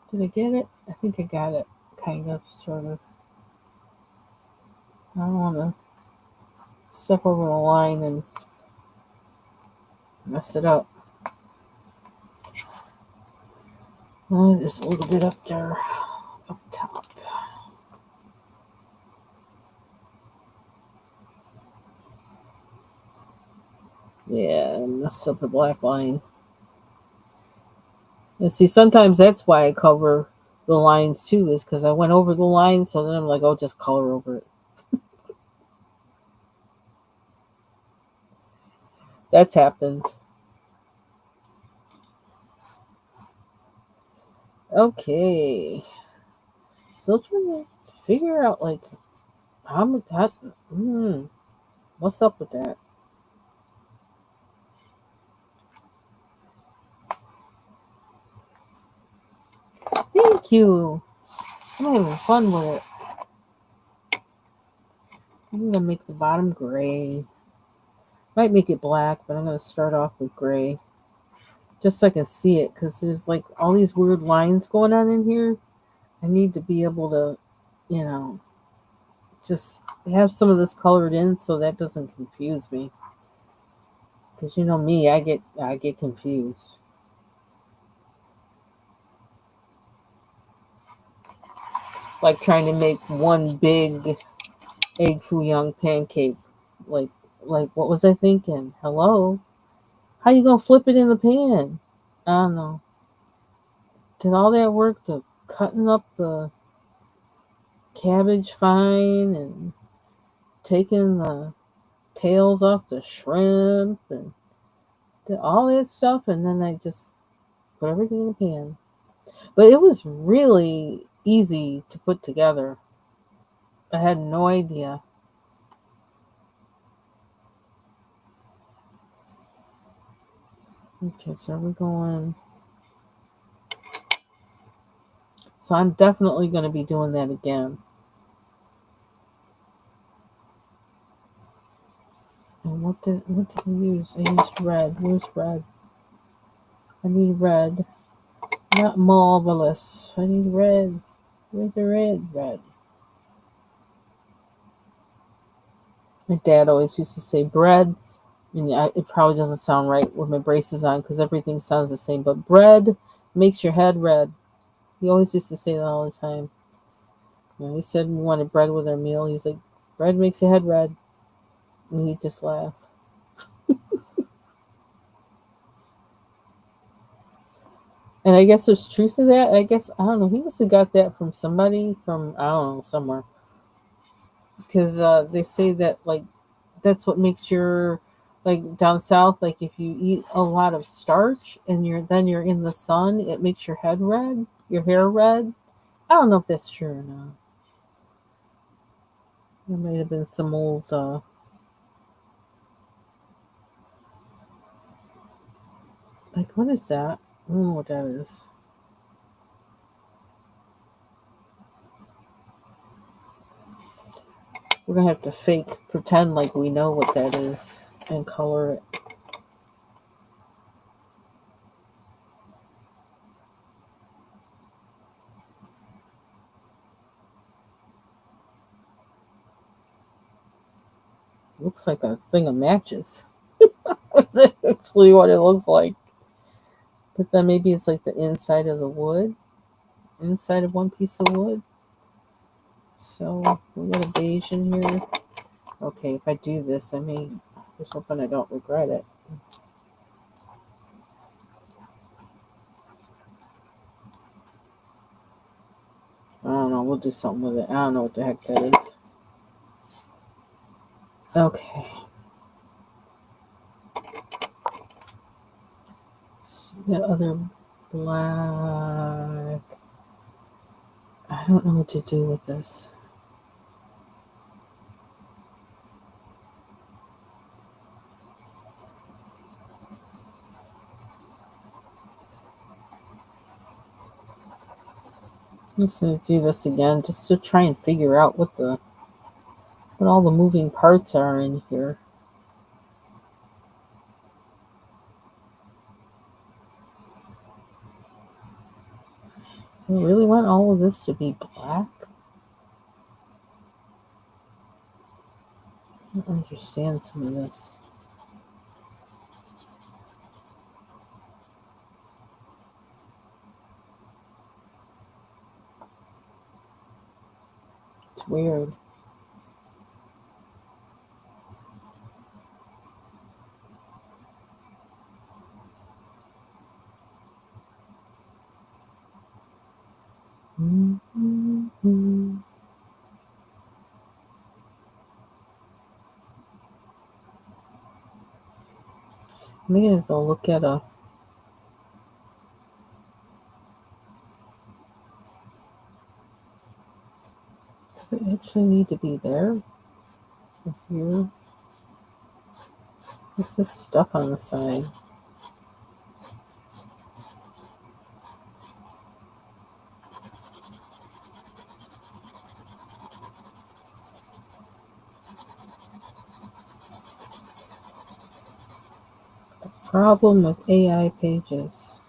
Did I get it? I think I got it. Kind of, sort of. I don't want to step over the line and mess it up. Oh, there's a little bit up there, up top. Yeah, I messed up the black line. And see, sometimes that's why I cover the lines too, is because I went over the line, so then I'm like, oh, just color over it. That's happened. Okay. Still trying to figure out, like, how much that. What's up with that? Thank you. I'm having fun with it. I'm gonna make the bottom gray. Might make it black, but I'm gonna start off with gray, just so I can see it, because there's like all these weird lines going on in here. I need to be able to, you know, just have some of this colored in so that doesn't confuse me. Because you know me, I get confused. Like trying to make one big egg foo young pancake. Like like what was I thinking? Hello? How you gonna flip it in the pan? I don't know. Did all that work to cutting up the cabbage fine and taking the tails off the shrimp and did all that stuff, and then I just put everything in the pan. But it was really easy to put together. I had no idea. Okay, so we're going. So I'm definitely going to be doing that again. And what did I use? I used red. Where's red? I need red. Not marvelous. I need red. Where's the red? Red. My dad always used to say bread. And it probably doesn't sound right with my braces on because everything sounds the same. But bread makes your head red. He always used to say that all the time. When we said we wanted bread with our meal, he's like, bread makes your head red. And he'd just laugh. And I guess there's truth to that. I guess, I don't know. He must have got that from somebody from, I don't know, somewhere. Because they say that, like, that's what makes your, like, down south, like, if you eat a lot of starch and you're in the sun, it makes your head red, your hair red. don't know if that's true or not. There might have been some old like, what is that? I don't know what that is. We're gonna have to pretend like we know what that is and color it. Looks like a thing of matches. That's actually what it looks like. But then maybe it's like the inside of the wood, inside of one piece of wood. So we got a beige in here. Okay, if I do this, just hoping I don't regret it. I don't know. We'll do something with it. I don't know what the heck that is. Okay. So we got other black. I don't know what to do with this. I'm just gonna do this again just to try and figure out what all the moving parts are in here. I really want all of this to be black? I don't understand some of this. It's weird. Mm-hmm. Maybe if I'll look at does it actually need to be there? Here? What's this stuff on the side? Problem with AI pages.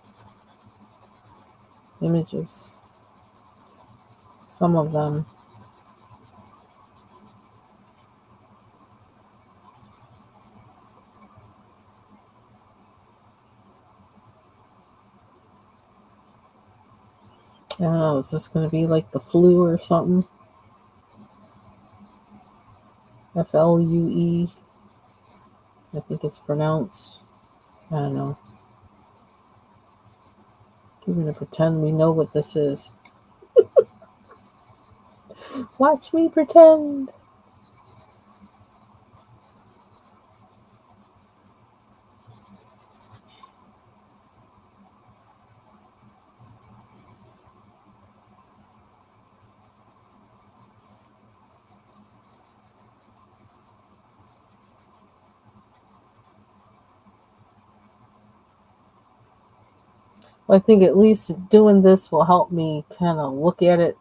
Images. Some of them. I don't know, is this going to be like the flu or something? FLUE, I think it's pronounced. I don't know. We're going to pretend we know what this is. Watch me pretend. Well, I think at least doing this will help me kind of look at it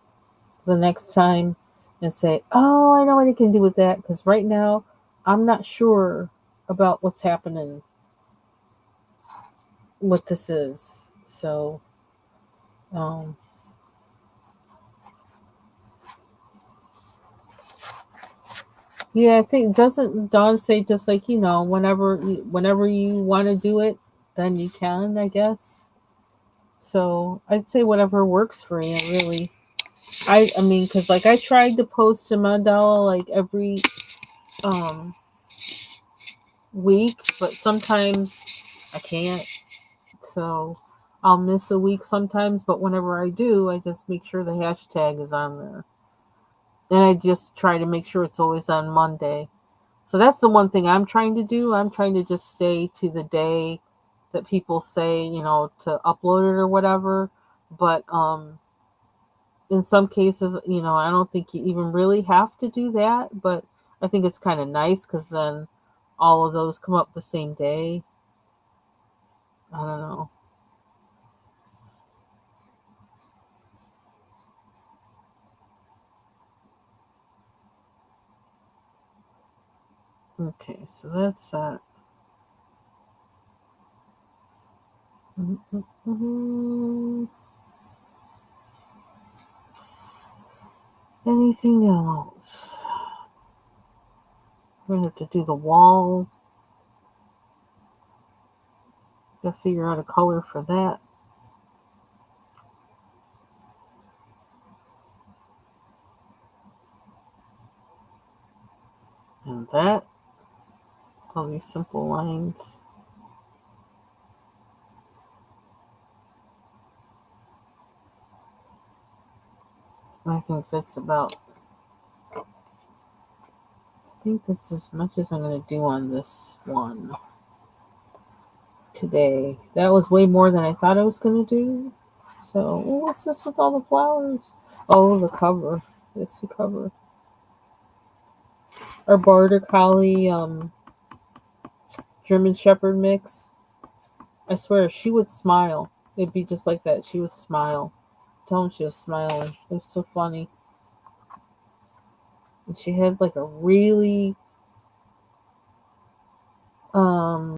the next time and say, oh, I know what I can do with that. Because right now, I'm not sure about what's happening, what this is. So, um, yeah, I think, doesn't Dawn say just like, whenever you want to do it, then you can, I guess. So I'd say whatever works for you, really. I mean, because like I tried to post a mandala like every um week, but sometimes I can't. So I'll miss a week sometimes, but whenever I do, I just make sure the hashtag is on there. And I just try to make sure it's always on Monday. So that's the one thing I'm trying to do. I'm trying to just stay to the day that people say, to upload it or whatever. But in some cases, I don't think you even really have to do that, but I think it's kind of nice because then all of those come up the same day. I don't know. Okay, so that's that. Mm-hmm. Anything else? We're gonna have to do the wall. Gotta figure out a color for that. And that. All these simple lines. I think that's about. I think that's as much as I'm gonna do on this one today. That was way more than I thought I was gonna do. So, what's this with all the flowers? Oh, the cover. It's the cover. Our border collie, German Shepherd mix. I swear, she would smile. It'd be just like that. She would smile. Tell him she was smiling. It was so funny. And she had like a really, um,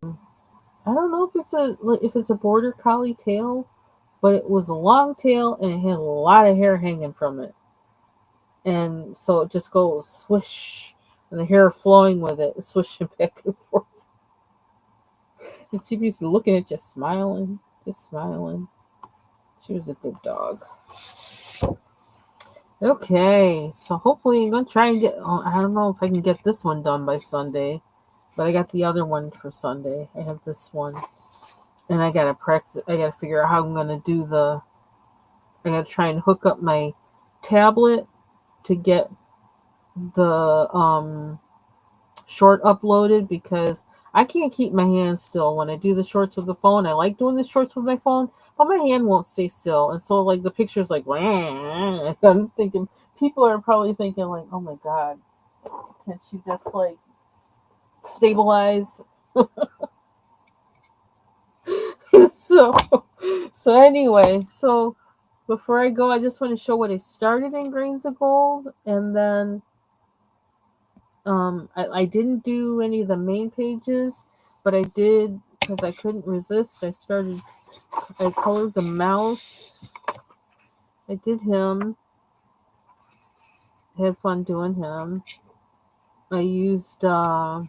I don't know if it's a border collie tail, but it was a long tail and it had a lot of hair hanging from it. And so it just goes swish, and the hair flowing with it, swishing back and forth. And she'd be looking at you, smiling, just smiling. She was a good dog. Okay, so hopefully I'm gonna try and get. I don't know if I can get this one done by Sunday, but I got the other one for Sunday. I have this one, and I gotta practice. I gotta figure out how I'm gonna do the. I gotta try and hook up my tablet to get the short uploaded because I can't keep my hand still when I do the shorts with the phone. I like doing the shorts with my phone, but my hand won't stay still. And so like the picture's like I'm thinking people are probably thinking like, oh my god, can she just like stabilize? so so anyway, so before I go, I just want to show what I started in Grains of Gold, and then I didn't do any of the main pages, but I did because I couldn't resist. I colored the mouse. I did him. I had fun doing him. I used the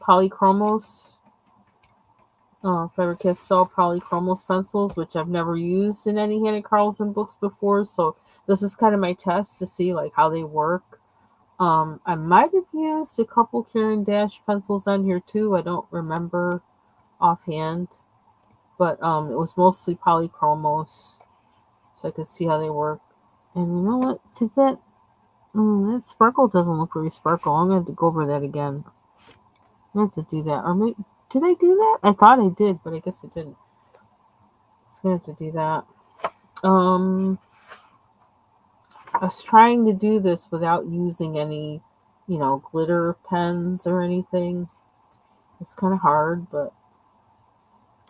Polychromos, Faber Castel Polychromos pencils, which I've never used in any Hannah Carlson books before. So this is kind of my test to see like how they work. I might have used a couple Karen Dash pencils on here too. I don't remember offhand, but it was mostly Polychromos, so I could see how they work. And you know what? Did that sparkle doesn't look very sparkle. I'm gonna have to go over that again. I have to do that, or maybe did I do that? I thought I did, but I guess I didn't. So I'm gonna have to do that. I was trying to do this without using any, glitter pens or anything. It's kind of hard, but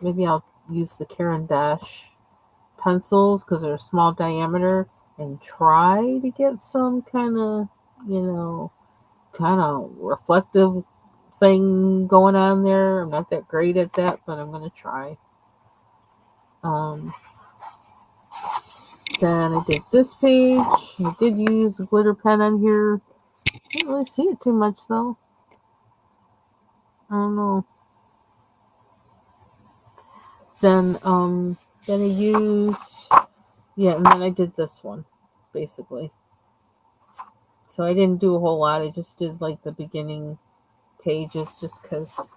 maybe I'll use the Karen Dash pencils because they're small diameter and try to get some you know, kind of reflective thing going on there. I'm not that great at that, but I'm going to try. Um, then I did this page. I did use a glitter pen on here. Can't really see it too much though. I don't know. Then I used, and then I did this one, basically. So I didn't do a whole lot. I just did like the beginning pages just because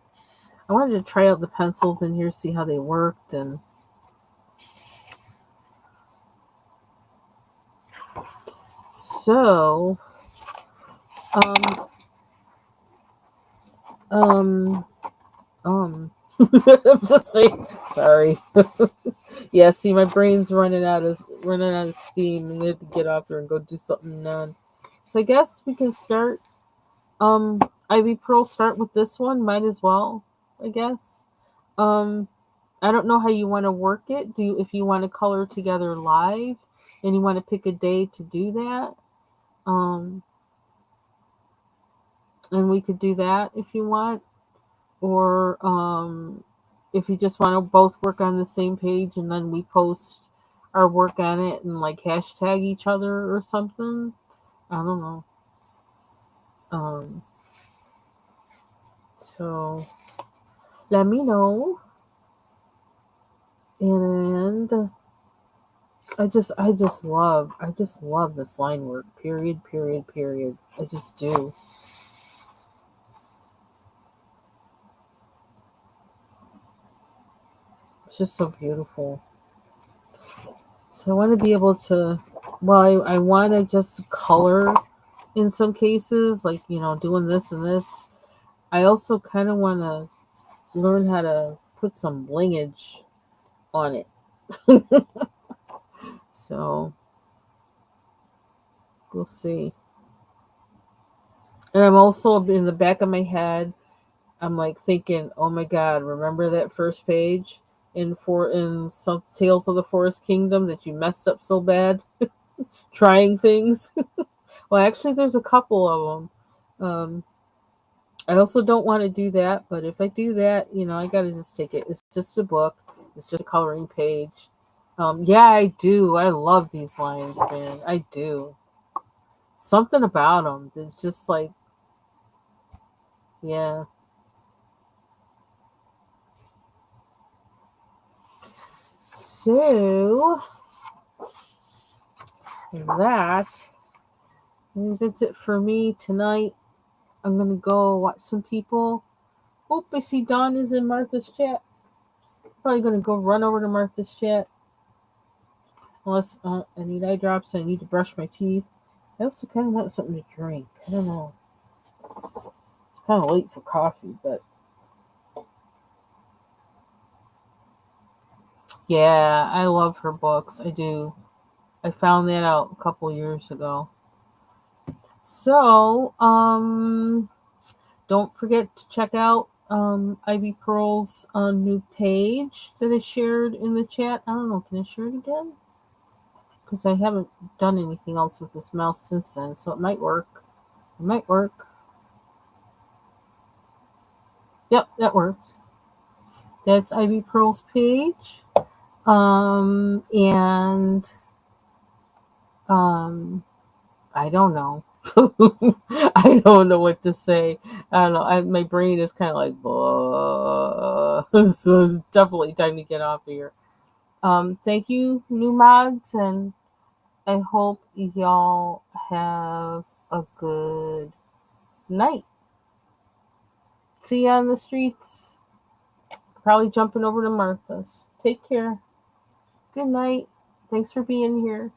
I wanted to try out the pencils in here, see how they worked, and so um um I'm just saying. Sorry. Yeah, see, my brain's running out of steam, and we have to get off here and go do something. So I guess we can start. Ivy Pearl, start with this one. Might as well, I guess. Um, I don't know how you want to work it. If you want to color together live, and you want to pick a day to do that. Um, and we could do that if you want, or if you just want to both work on the same page and then we post our work on it and like hashtag each other or something. I don't know. So let me know. And I just love this line work. Period, period, period. I just do. It's just so beautiful. So I want to be able to, well, I want to just color in some cases, like, doing this and this. I also kind of want to learn how to put some blingage on it. So we'll see. And I'm also in the back of my head, I'm like thinking, oh my God, remember that first page in some Tales of the Forest Kingdom that you messed up so bad trying things? Well, actually, there's a couple of them. I also don't want to do that, but if I do that, I got to just take it. It's just a book. It's just a coloring page. Yeah, I do. I love these lines, man. I do. Something about them. It's just like, yeah. So that's it for me tonight. I'm gonna go watch some people. Oh, I see Dawn is in Martha's chat. Probably gonna go run over to Martha's chat. Unless I need eye drops, I need to brush my teeth. I also kind of want something to drink. I don't know. It's kind of late for coffee, but yeah, I love her books. I do. I found that out a couple years ago. So, don't forget to check out Ivy Pearl's new page that I shared in the chat. I don't know, can I share it again? Because I haven't done anything else with this mouse since then, so it might work. It might work. Yep, that works. That's Ivy Pearl's page. And I don't know. I don't know what to say. I don't know. My brain is kind of like, so it's definitely time to get off of here. Thank you, new mods, and I hope y'all have a good night. See ya on the streets. Probably jumping over to Martha's. Take care. Good night. Thanks for being here.